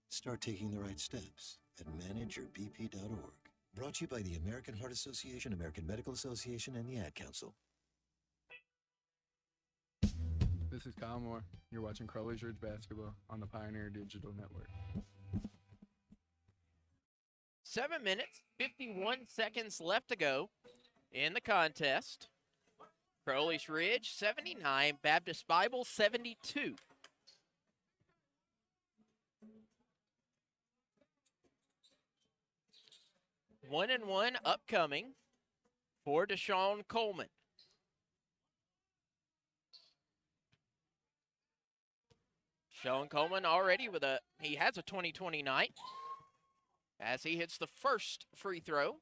Start taking the right steps at manageYourBP.org. Brought to you by the American Heart Association, American Medical Association, and the Ad Council. This is Kyle Moore. You're watching Crowley's Ridge Basketball on the Pioneer Digital Network. 7 minutes, 51 seconds left to go in the contest. Crowley's Ridge 79, Baptist Bible 72. One and one upcoming for Deshaun Coleman. Deshaun Coleman already with he has a 2020 night as he hits the first free throw.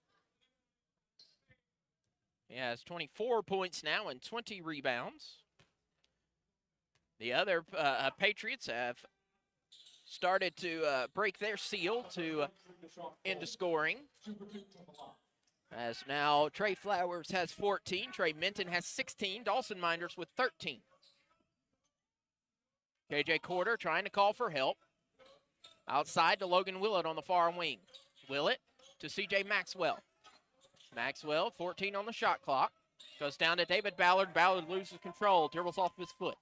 He has 24 points now and 20 rebounds. The other Patriots have started to break their seal into scoring. As now Trey Flowers has 14, Trey Minton has 16, Dawson Minders with 13. KJ Corder trying to call for help. Outside to Logan Willett on the far wing. Willett to CJ Maxwell. Maxwell, 14 on the shot clock. Goes down to David Ballard. Ballard loses control, dribbles off his foot.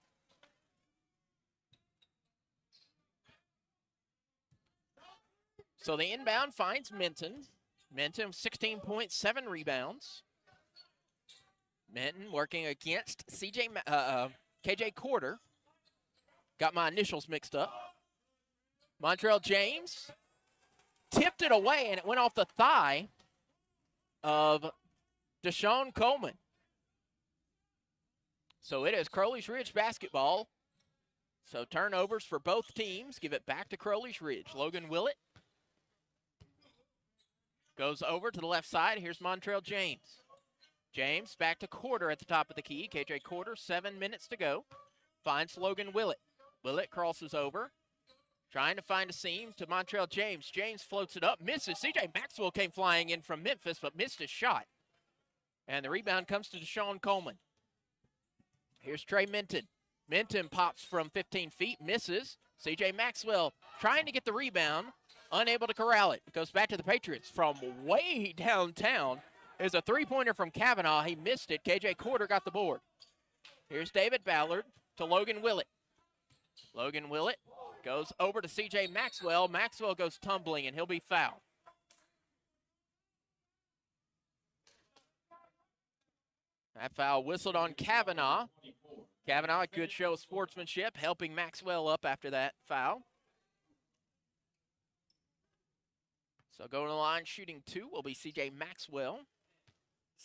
So the inbound finds Minton. Minton 16.7 rebounds. Minton working against KJ Corder. Got my initials mixed up. Montrell James tipped it away, and it went off the thigh of Deshaun Coleman. So it is Crowley's Ridge basketball. So turnovers for both teams. Give it back to Crowley's Ridge. Logan Willett goes over to the left side. Here's Montrell James. James back to Corder at the top of the key. KJ Corder, 7 minutes to go. Finds Logan Willett. Willett crosses over. Trying to find a seam to Montrell James. James floats it up, misses. CJ Maxwell came flying in from Memphis, but missed his shot. And the rebound comes to Deshaun Coleman. Here's Trey Minton. Minton pops from 15 feet, misses. CJ Maxwell trying to get the rebound, unable to corral it. It goes back to the Patriots from way downtown. There's a three-pointer from Kavanaugh. He missed it. KJ Corder got the board. Here's David Ballard to Logan Willett. Logan Willett goes over to CJ Maxwell. Maxwell goes tumbling, and he'll be fouled. That foul whistled on Kavanaugh. Kavanaugh, a good show of sportsmanship, helping Maxwell up after that foul. So going to the line, shooting two will be CJ Maxwell.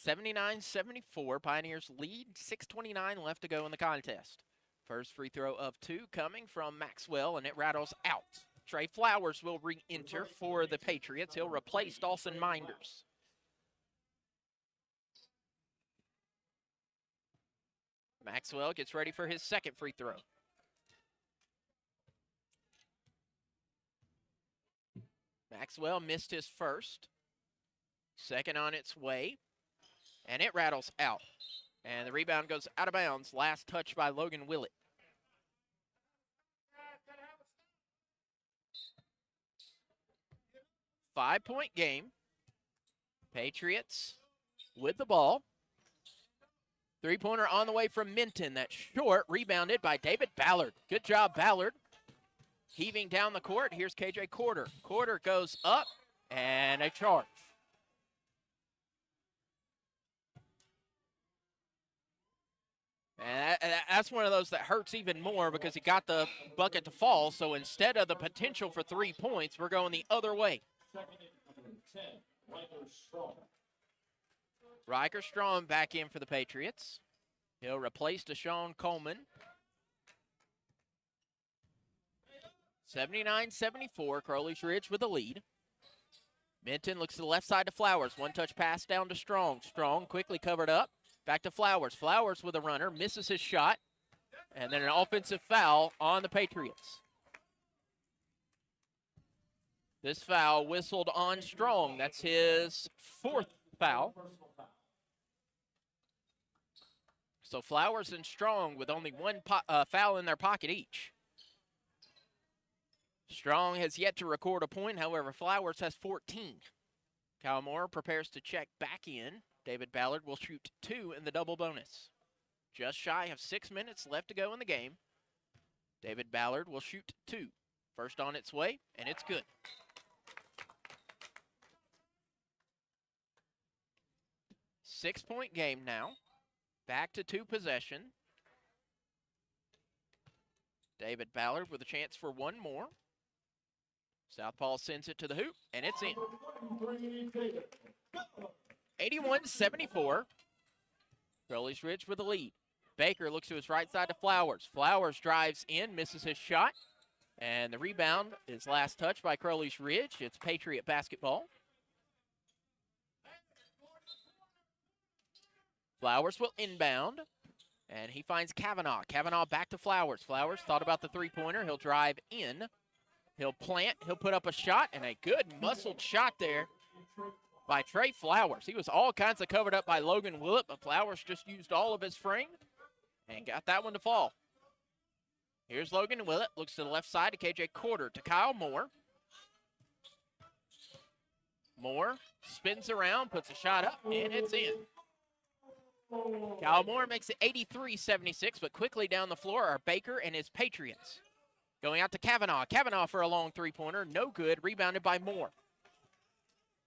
79-74, Pioneers lead, 6:29 left to go in the contest. First free throw of two coming from Maxwell, and it rattles out. Trey Flowers will re-enter for the Patriots. He'll replace Dawson Minders. Maxwell gets ready for his second free throw. Maxwell missed his first. Second on its way, and it rattles out. And the rebound goes out of bounds. Last touch by Logan Willett. Five-point game. Patriots with the ball. Three-pointer on the way from Minton. That's short, rebounded by David Ballard. Good job, Ballard. Heaving down the court. Here's KJ Corder. Corder goes up, and a charge. And that's one of those that hurts even more because he got the bucket to fall. So instead of the potential for 3 points, we're going the other way. Riker Strong back in for the Patriots. He'll replace Deshaun Coleman. 79-74, Crowley's Ridge with the lead. Minton looks to the left side to Flowers. One-touch pass down to Strong. Strong quickly covered up. Back to Flowers. Flowers with a runner. Misses his shot. And then an offensive foul on the Patriots. This foul whistled on Strong. That's his 4th foul. So Flowers and Strong with only one foul in their pocket each. Strong has yet to record a point. However, Flowers has 14. Kyle Moore prepares to check back in. David Ballard will shoot 2 in the double bonus. Just shy of 6 minutes left to go in the game. David Ballard will shoot 2. First on its way, and it's good. Six-point game now. Back to 2 possession. David Ballard with a chance for one more. Southpaw sends it to the hoop, and it's in. 81-74. Crowley's Ridge with the lead. Baker looks to his right side to Flowers. Flowers drives in, misses his shot. And the rebound is last touched by Crowley's Ridge. It's Patriot basketball. Flowers will inbound. And he finds Kavanaugh. Kavanaugh back to Flowers. Flowers thought about the three-pointer. He'll drive in. He'll plant. He'll put up a shot. And a good muscled shot there by Trey Flowers. He was all kinds of covered up by Logan Willett, but Flowers just used all of his frame and got that one to fall. Here's Logan Willett. Looks to the left side to KJ Quarter to Kyle Moore. Moore spins around, puts a shot up, and it's in. Kyle Moore makes it 83-76, but quickly down the floor are Baker and his Patriots. Going out to Kavanaugh. Kavanaugh for a long three-pointer. No good. Rebounded by Moore.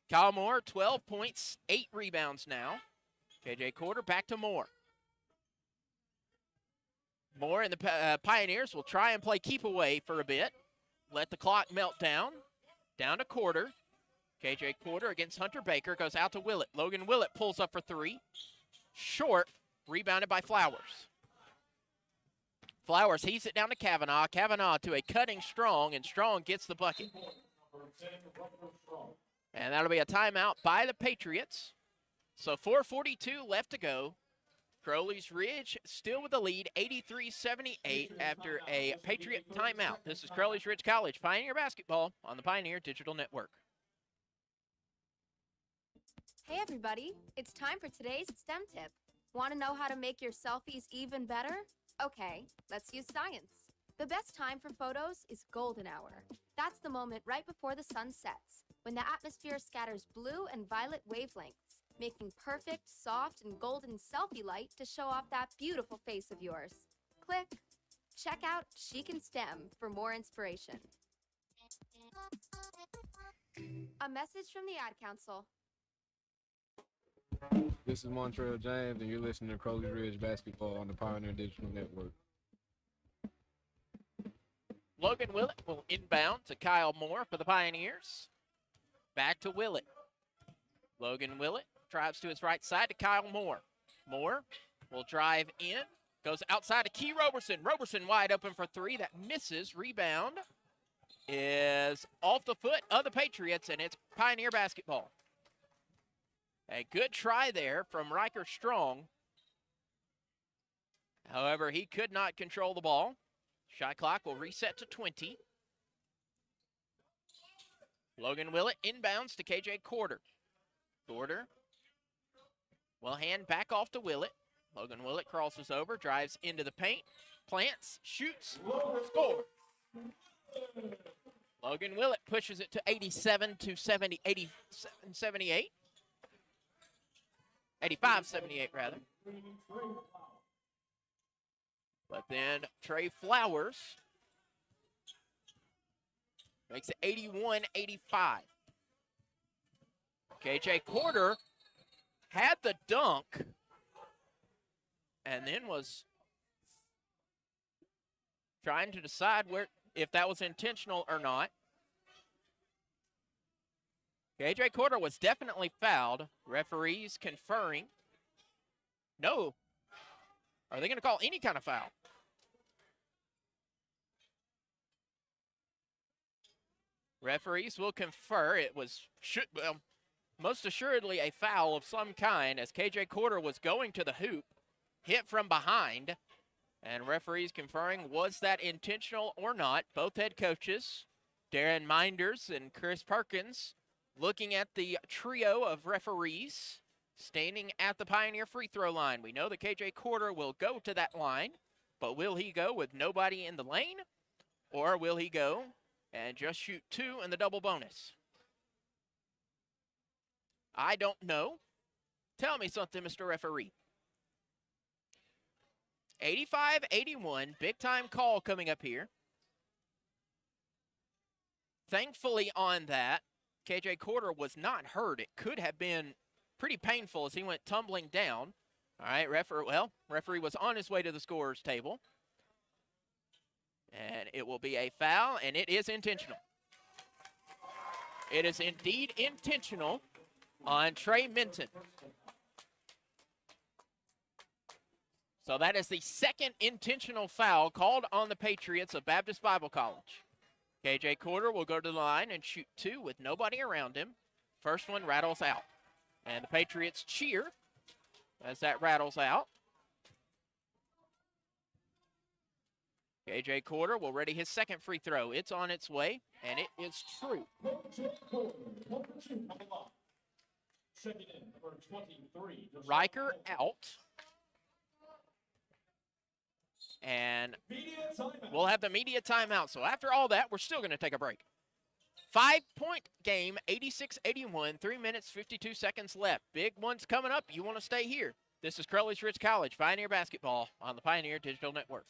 Kyle Moore, 12 points, 8 rebounds now. KJ Quarter back to Moore. Moore and the Pioneers will try and play keep away for a bit. Let the clock melt down. Down to Quarter. KJ Quarter against Hunter Baker. Goes out to Willett. Logan Willett pulls up for 3. Short. Rebounded by Flowers. Flowers heaves it down to Kavanaugh. Kavanaugh to a cutting Strong, and Strong gets the bucket. And that'll be a timeout by the Patriots. So 4:42 left to go. Crowley's Ridge still with the lead, 83-78 after a Patriot timeout. This is Crowley's Ridge College Pioneer Basketball on the Pioneer Digital Network. Hey everybody, it's time for today's STEM tip. Want to know how to make your selfies even better? Okay, let's use science. The best time for photos is golden hour. That's the moment right before the sun sets, when the atmosphere scatters blue and violet wavelengths, making perfect, soft, and golden selfie light to show off that beautiful face of yours. Click. Check out Chic and STEM for more inspiration. A message from the Ad Council. This is Montrell James, and you're listening to Crowley Ridge Basketball on the Pioneer Digital Network. Logan Willett will inbound to Kyle Moore for the Pioneers. Back to Willett. Logan Willett drives to his right side to Kyle Moore. Moore will drive in. Goes outside to Key Roberson. Roberson wide open for 3. That misses. Rebound is off the foot of the Patriots, and it's Pioneer basketball. A good try there from Riker Strong. However, he could not control the ball. Shot clock will reset to 20. Logan Willett inbounds to KJ Quarter. Quarter will hand back off to Willett. Logan Willett crosses over, drives into the paint, plants, shoots, score. Logan Willett pushes it to 87-78. 85-78 rather. But then Trey Flowers makes it 81-85. KJ Quarter had the dunk and then was trying to decide if that was intentional or not. KJ Quarter was definitely fouled. Referees conferring. No. Are they going to call any kind of foul? Referees will confer. It was most assuredly a foul of some kind as KJ Quarter was going to the hoop, hit from behind, And referees conferring, was that intentional or not? Both head coaches, Darren Minders and Chris Perkins, looking at the trio of referees standing at the Pioneer free throw line. We know that KJ Corder will go to that line, but will he go with nobody in the lane, or will he go and just shoot 2 in the double bonus? I don't know. Tell me something, Mr. Referee. 85-81, big-time call coming up here. Thankfully on that, KJ Corder was not hurt. It could have been pretty painful as he went tumbling down. All right, referee was on his way to the scorer's table. And it will be a foul, and it is intentional. It is indeed intentional on Trey Minton. So that is the second intentional foul called on the Patriots of Baptist Bible College. KJ Corder will go to the line and shoot 2 with nobody around him. First one rattles out. And the Patriots cheer as that rattles out. KJ Corder will ready his second free throw. It's on its way, and it is true. Riker out. And we'll have the media timeout. So after all that, we're still going to take a break. 5-point game, 86-81, 3 minutes, 52 seconds left. Big one's coming up. You want to stay here. This is Crowley's Ridge College Pioneer Basketball on the Pioneer Digital Network.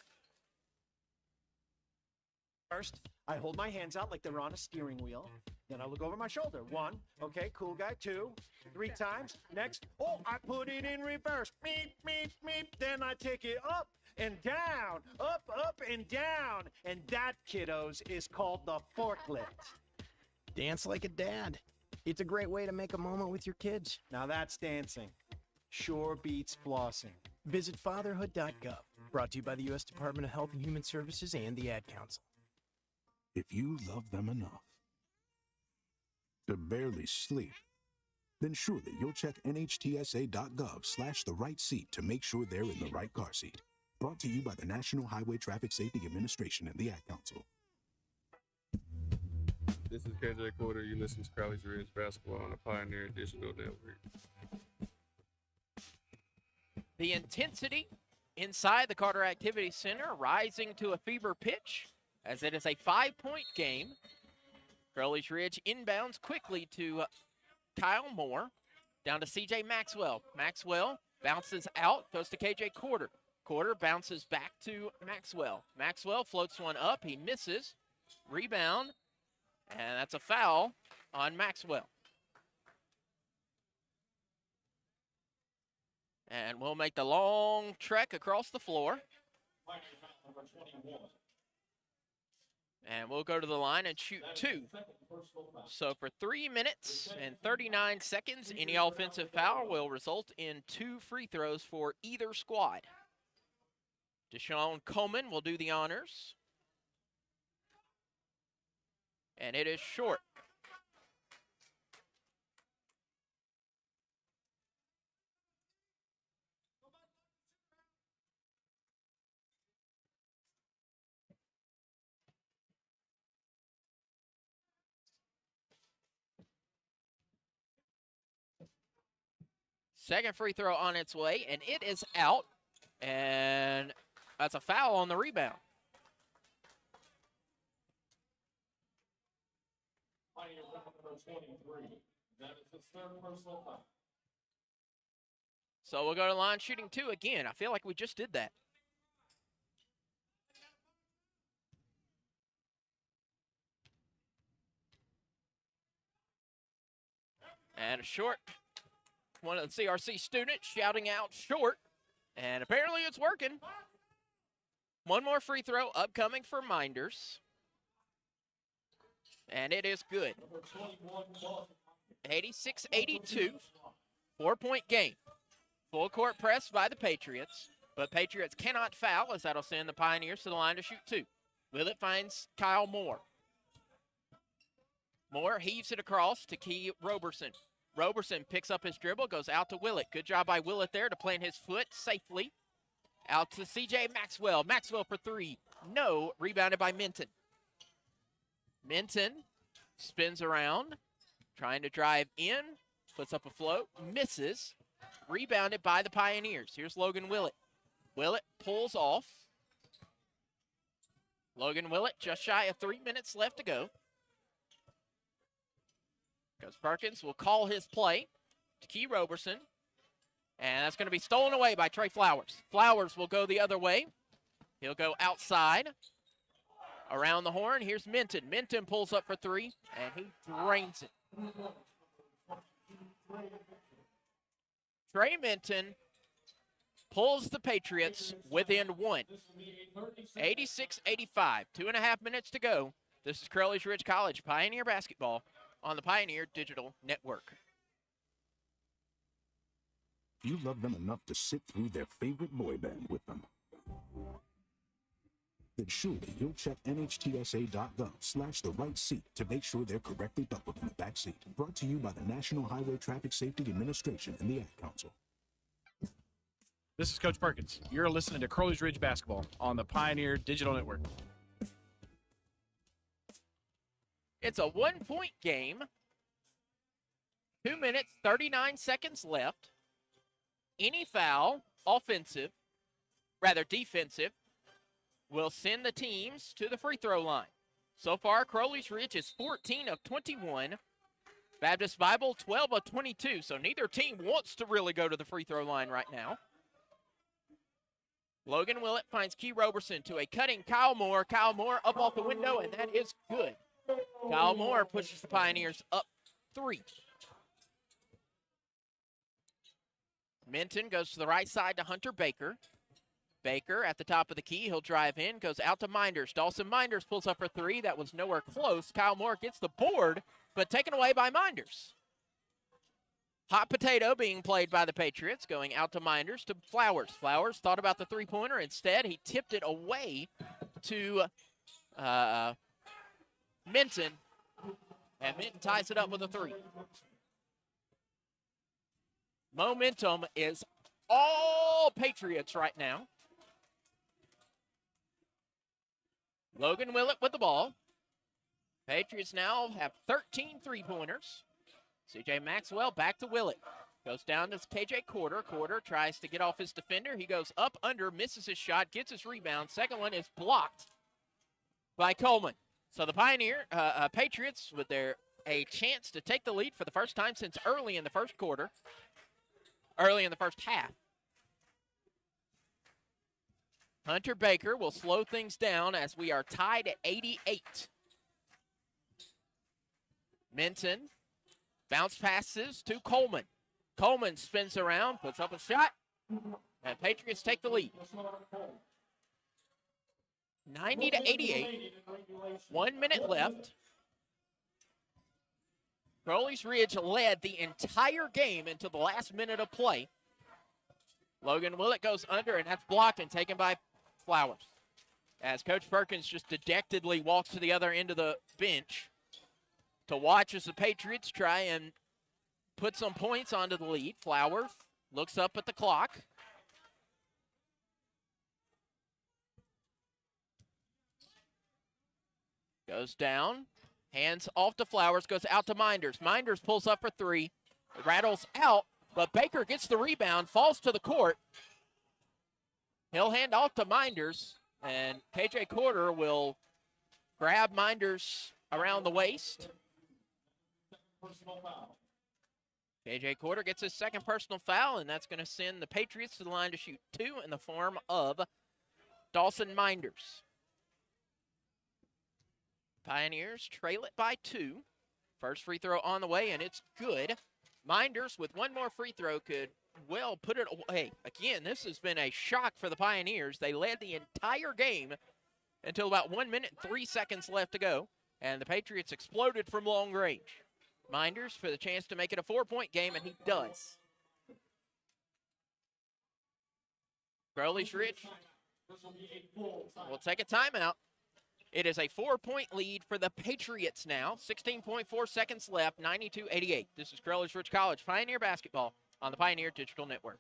First, I hold my hands out like they're on a steering wheel. Then I look over my shoulder. 1, okay, cool guy. 2, 3 times. Next, oh, I put it in reverse. Meep, meep, meep. Then I take it up and down, up and down. And that, kiddos, is called the forklift. Dance like a dad. It's a great way to make a moment with your kids. Now that's dancing. Sure beats flossing. Visit fatherhood.gov. Brought to you by the U.S. Department of Health and Human Services and the Ad Council. If you love them enough to barely sleep, then surely you'll check nhtsa.gov/the-right-seat to make sure they're in the right car seat. Brought to you by the National Highway Traffic Safety Administration and the Ad Council. This is KJ Corder. You listen to Crowley's Ridge Basketball on the Pioneer Digital Network. The intensity inside the Carter Activity Center rising to a fever pitch as it is a 5-point game. Crowley's Ridge inbounds quickly to Kyle Moore, down to C.J. Maxwell. Maxwell bounces out, goes to KJ Corder. Corder bounces back to Maxwell. Maxwell floats one up, he misses. Rebound, and that's a foul on Maxwell. And we'll make the long trek across the floor. And we'll go to the line and shoot 2. So for 3 minutes and 39 seconds, any offensive foul will result in 2 free throws for either squad. Deshaun Coleman will do the honors. And it is short. Second free throw on its way, and it is out. And that's a foul on the rebound. So we'll go to line shooting 2 again. I feel like we just did that. And a short. One of the CRC students shouting out short. And apparently it's working. One more free throw upcoming for Minders. And it is good. 86-82. 4-point game. Full court press by the Patriots. But Patriots cannot foul, as that'll send the Pioneers to the line to shoot 2. Willett finds Kyle Moore. Moore heaves it across to Key Roberson. Roberson picks up his dribble, goes out to Willett. Good job by Willett there to plant his foot safely. Out to C.J. Maxwell. Maxwell for three. No. Rebounded by Minton. Minton spins around, trying to drive in. Puts up a float. Misses. Rebounded by the Pioneers. Here's Logan Willett. Willett pulls off. Logan Willett just shy of 3 minutes left to go. Coach Perkins will call his play to Key Roberson. And that's going to be stolen away by Trey Flowers. Flowers will go the other way. He'll go outside. Around the horn, here's Minton. Minton pulls up for three, and he drains it. Trey Minton pulls the Patriots within one. 86-85, 2.5 minutes to go. This is Crowley's Ridge College Pioneer basketball on the Pioneer Digital Network. You love them enough to sit through their favorite boy band with them. Then surely you'll check nhtsa.gov/the right seat to make sure they're correctly buckled in the back seat. Brought to you by the National Highway Traffic Safety Administration and the Ad Council. This is Coach Perkins. You're listening to Crowley's Ridge Basketball on the Pioneer Digital Network. It's a 1-point game. 2 minutes, 39 seconds left. Any foul, defensive, will send the teams to the free throw line. So far, Crowley's Ridge is 14 of 21. Baptist Bible, 12 of 22. So neither team wants to really go to the free throw line right now. Logan Willett finds Key Roberson to a cutting Kyle Moore. Kyle Moore up off the window, and that is good. Kyle Moore pushes the Pioneers up 3. Minton goes to the right side to Hunter Baker. Baker at the top of the key. He'll drive in, goes out to Minders. Dawson Minders pulls up for 3. That was nowhere close. Kyle Moore gets the board, but taken away by Minders. Hot potato being played by the Patriots, going out to Minders to Flowers. Flowers thought about the three-pointer. Instead, he tipped it away to Minton, and Minton ties it up with a 3. Momentum is all Patriots right now. Logan Willett with the ball. Patriots now have 13 three-pointers. C.J. Maxwell back to Willett. Goes down to K.J. Quarter. Quarter tries to get off his defender. He goes up under, misses his shot, gets his rebound. Second one is blocked by Coleman. So the Patriots with a chance to take the lead for the first time since early in the first half. Hunter Baker will slow things down as we are tied at 88. Minton bounce passes to Coleman. Coleman spins around, puts up a shot, and Patriots take the lead. 90-88, 1 minute left. Crowley's Ridge led the entire game until the last minute of play. Logan Willett goes under, and that's blocked and taken by Flowers. As Coach Perkins just dejectedly walks to the other end of the bench to watch as the Patriots try and put some points onto the lead. Flowers looks up at the clock. Goes down. Hands off to Flowers, goes out to Minders. Minders pulls up for 3. Rattles out, but Baker gets the rebound, falls to the court. He'll hand off to Minders, and K.J. Quarter will grab Minders around the waist. K.J. Quarter gets his second personal foul, and that's going to send the Patriots to the line to shoot 2 in the form of Dawson Minders. Pioneers trail it by 2. First free throw on the way, and it's good. Minders with one more free throw could well put it away. Again, this has been a shock for the Pioneers. They led the entire game until about 1 minute and 3 seconds left to go, and the Patriots exploded from long range. Minders for the chance to make it a 4-point game, and he does. Crowley's Ridge will take a timeout. It is a 4-point lead for the Patriots now. 16.4 seconds left, 92-88. This is Crowley's Ridge College Pioneer basketball on the Pioneer Digital Network.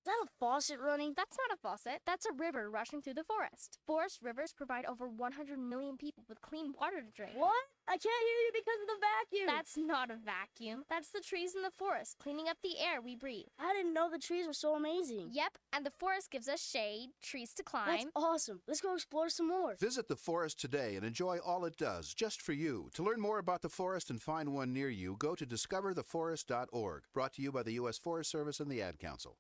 that a faucet running? That's not a faucet. That's a river rushing through the forest. Forest rivers provide over 100 million people with clean water to drink. What? I can't hear you because of the vacuum. That's not a vacuum. That's the trees in the forest cleaning up the air we breathe. I didn't know the trees were so amazing. Yep, and the forest gives us shade, trees to climb. That's awesome. Let's go explore some more. Visit the forest today and enjoy all it does, just for you. To learn more about the forest and find one near you, go to discovertheforest.org. Brought to you by the U.S. Forest Service and the Ad Council.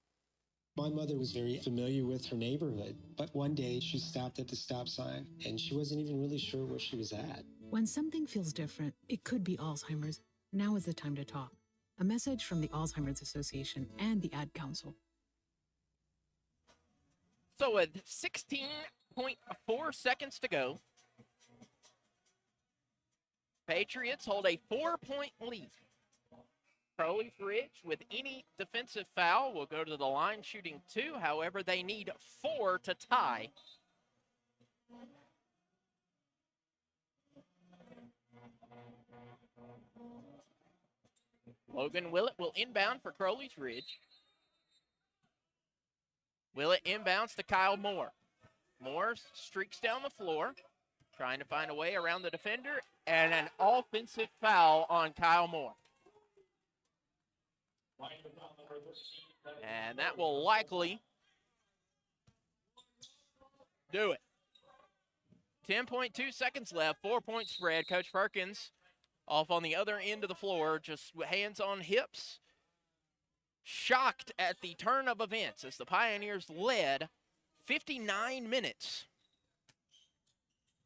My mother was very familiar with her neighborhood, but one day she stopped at the stop sign and she wasn't even really sure where she was at. When something feels different, it could be Alzheimer's. Now is the time to talk. A message from the Alzheimer's Association and the Ad Council. So with 16.4 seconds to go, Patriots hold a 4-point lead. Crowley Ridge, with any defensive foul, will go to the line shooting 2. However, they need 4 to tie. Logan Willett will inbound for Crowley's Ridge. Willett inbounds to Kyle Moore. Moore streaks down the floor, trying to find a way around the defender, and an offensive foul on Kyle Moore. And that will likely do it. 10.2 seconds left, 4-point spread. Coach Perkins off on the other end of the floor, just hands on hips. Shocked at the turn of events as the Pioneers led 59 minutes,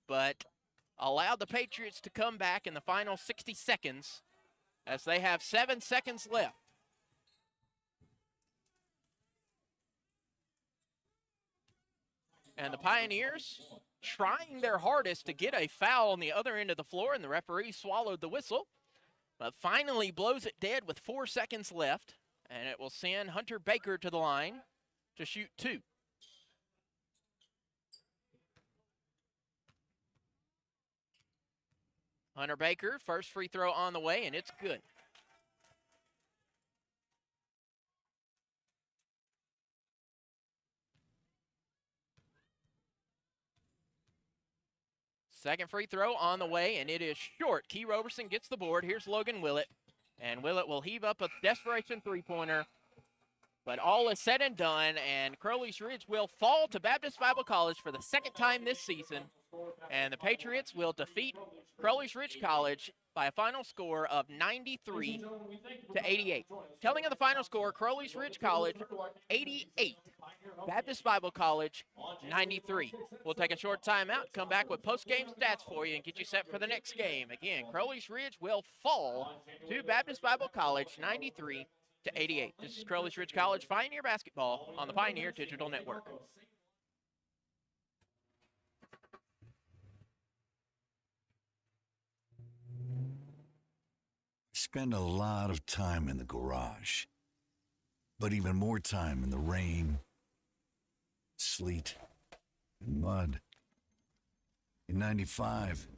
but allowed the Patriots to come back in the final 60 seconds as they have 7 seconds left. And the Pioneers trying their hardest to get a foul on the other end of the floor, and the referee swallowed the whistle, but finally blows it dead with 4 seconds left, and it will send Hunter Baker to the line to shoot 2. Hunter Baker, first free throw on the way, and it's good. Second free throw on the way, and it is short. Key Roberson gets the board. Here's Logan Willett, and Willett will heave up a desperation three-pointer. But all is said and done, and Crowley's Ridge will fall to Baptist Bible College for the second time this season, and the Patriots will defeat Crowley's Ridge College by a final score of 93 to 88. Telling of the final score, Crowley's Ridge College 88, Baptist Bible College 93. We'll take a short timeout, come back with post-game stats for you and get you set for the next game. Again, Crowley's Ridge will fall to Baptist Bible College 93 to 88. This is Crowley's Ridge College Pioneer Basketball on the Pioneer Digital Network. Spend a lot of time in the garage, but even more time in the rain, sleet, and mud. In 95,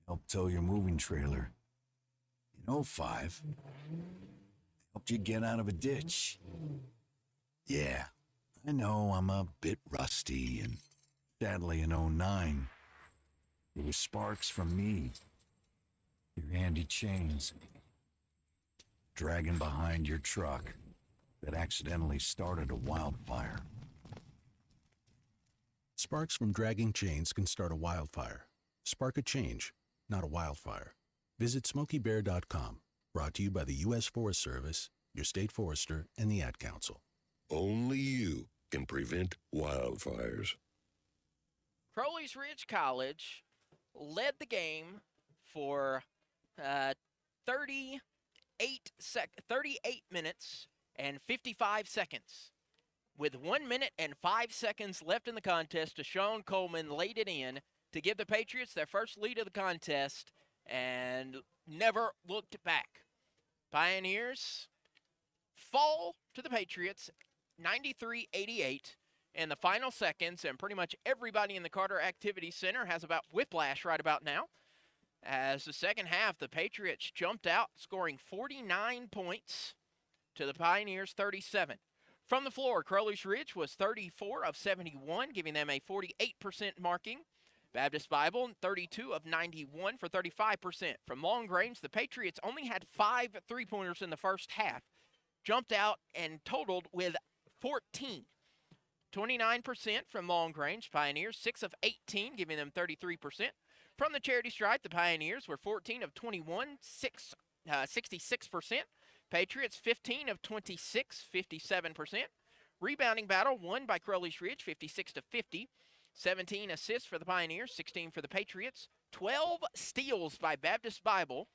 helped tow your moving trailer. In 05, helped you get out of a ditch. Yeah, I know I'm a bit rusty, and sadly in 09, it was sparks from me, your handy chains, dragging behind your truck that accidentally started a wildfire. Sparks from dragging chains can start a wildfire. Spark a change, not a wildfire. Visit SmokeyBear.com. Brought to you by the U.S. Forest Service, your state forester, and the Ad Council. Only you can prevent wildfires. Crowley's Ridge College led the game for 38 minutes and 55 seconds. With 1 minute and 5 seconds left in the contest, Deshaun Coleman laid it in to give the Patriots their first lead of the contest and never looked back. Pioneers fall to the Patriots 93-88 in the final seconds, and pretty much everybody in the Carter Activity Center has about whiplash right about now. As the second half, the Patriots jumped out, scoring 49 points to the Pioneers' 37. From the floor, Crowley's Ridge was 34 of 71, giving them a 48% marking. Baptist Bible, 32 of 91 for 35%. From long range, the Patriots only had 5 three-pointers in the first half, jumped out and totaled with 14. 29% from long range, Pioneers 6 of 18, giving them 33%. From the charity stripe, the Pioneers were 14 of 21, 66%. Patriots 15 of 26, 57%. Rebounding battle won by Crowley's Ridge, 56 to 50. 17 assists for the Pioneers, 16 for the Patriots. 12 steals by Baptist Bible.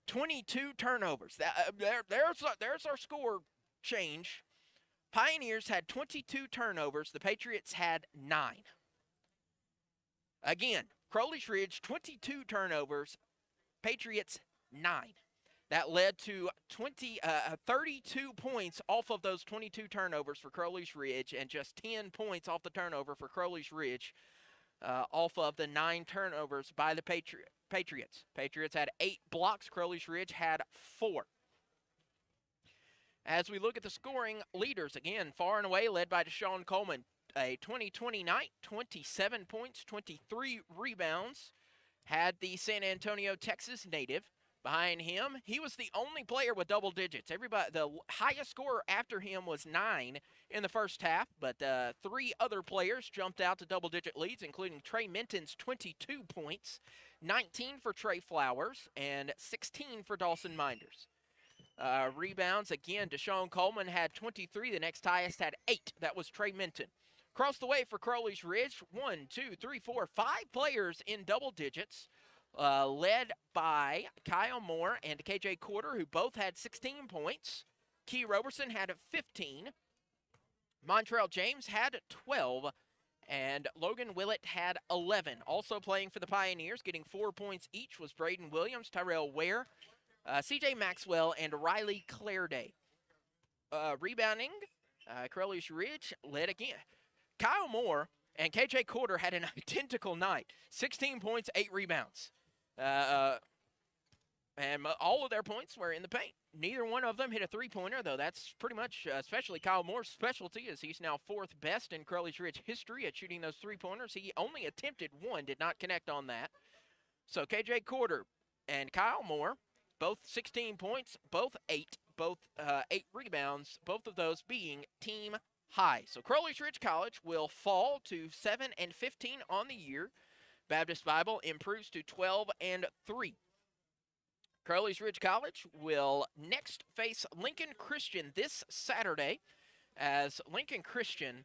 22 turnovers. There's our score change. Pioneers had 22 turnovers. The Patriots had 9. Again, Crowley's Ridge, 22 turnovers. Patriots, 9. That led to 32 points off of those 22 turnovers for Crowley's Ridge and just 10 points off the turnover for Crowley's Ridge off of the 9 turnovers by the Patriots. Patriots had 8 blocks. Crowley's Ridge had 4. As we look at the scoring leaders, again, far and away led by Deshaun Coleman. A 20-20 night, 27 points, 23 rebounds. Had the San Antonio, Texas native. Behind him, he was the only player with double digits. The highest scorer after him was 9 in the first half, but 3 other players jumped out to double-digit leads, including Trey Minton's 22 points, 19 for Trey Flowers, and 16 for Dawson Minders. Rebounds, again, Deshaun Coleman had 23. The next highest had 8. That was Trey Minton. Across the way for Crowley's Ridge, 1, 2, 3, 4, 5 players in double digits. Led by Kyle Moore and KJ Quarter, who both had 16 points. Key Roberson had 15. Montrell James had 12. And Logan Willett had 11. Also playing for the Pioneers, getting 4 points each, was Braden Williams, Tyrell Ware, CJ Maxwell, and Riley Clairday. Rebounding, Crowley's Ridge led again. Kyle Moore and KJ Quarter had an identical night. 16 points, 8 rebounds. And all of their points were in the paint. Neither one of them hit a three-pointer, though that's pretty much, especially Kyle Moore's specialty, as he's now 4th best in Crowley's Ridge history at shooting those three-pointers. He only attempted 1, did not connect on that. So KJ Quarter and Kyle Moore, both 16 points, both 8 rebounds, both of those being team high. So Crowley's Ridge College will fall to 7 and 15 on the year. Baptist Bible improves to 12 and 3. Crowley's Ridge College will next face Lincoln Christian this Saturday, as Lincoln Christian,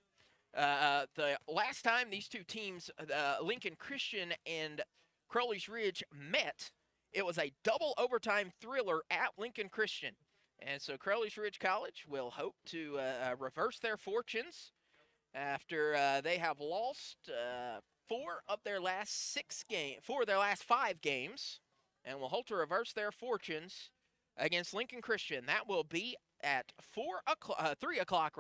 the last time these two teams, Lincoln Christian and Crowley's Ridge, met, it was a double overtime thriller at Lincoln Christian. And so Crowley's Ridge College will hope to reverse their fortunes after they have lost 4 of their last 5 games, and will hope to reverse their fortunes against Lincoln Christian. That will be at 3 o'clock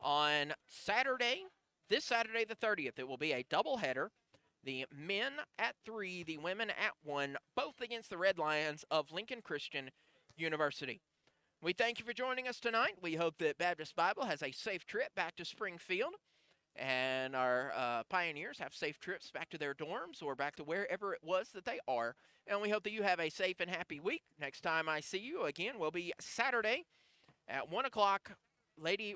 on Saturday, this Saturday the 30th. It will be a doubleheader. The men at 3, the women at 1, both against the Red Lions of Lincoln Christian University. We thank you for joining us tonight. We hope that Baptist Bible has a safe trip back to Springfield, and our Pioneers have safe trips back to their dorms or back to wherever it was that they are. And we hope that you have a safe and happy week. Next time I see you again will be Saturday at 1 o'clock. Lady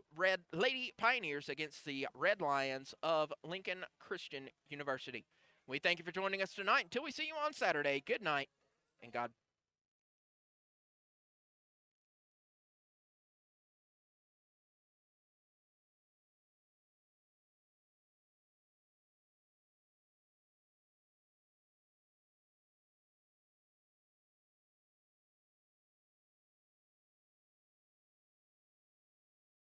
Pioneers against the Red Lions of Lincoln Christian University. We thank you for joining us tonight. Until we see you on Saturday, good night and God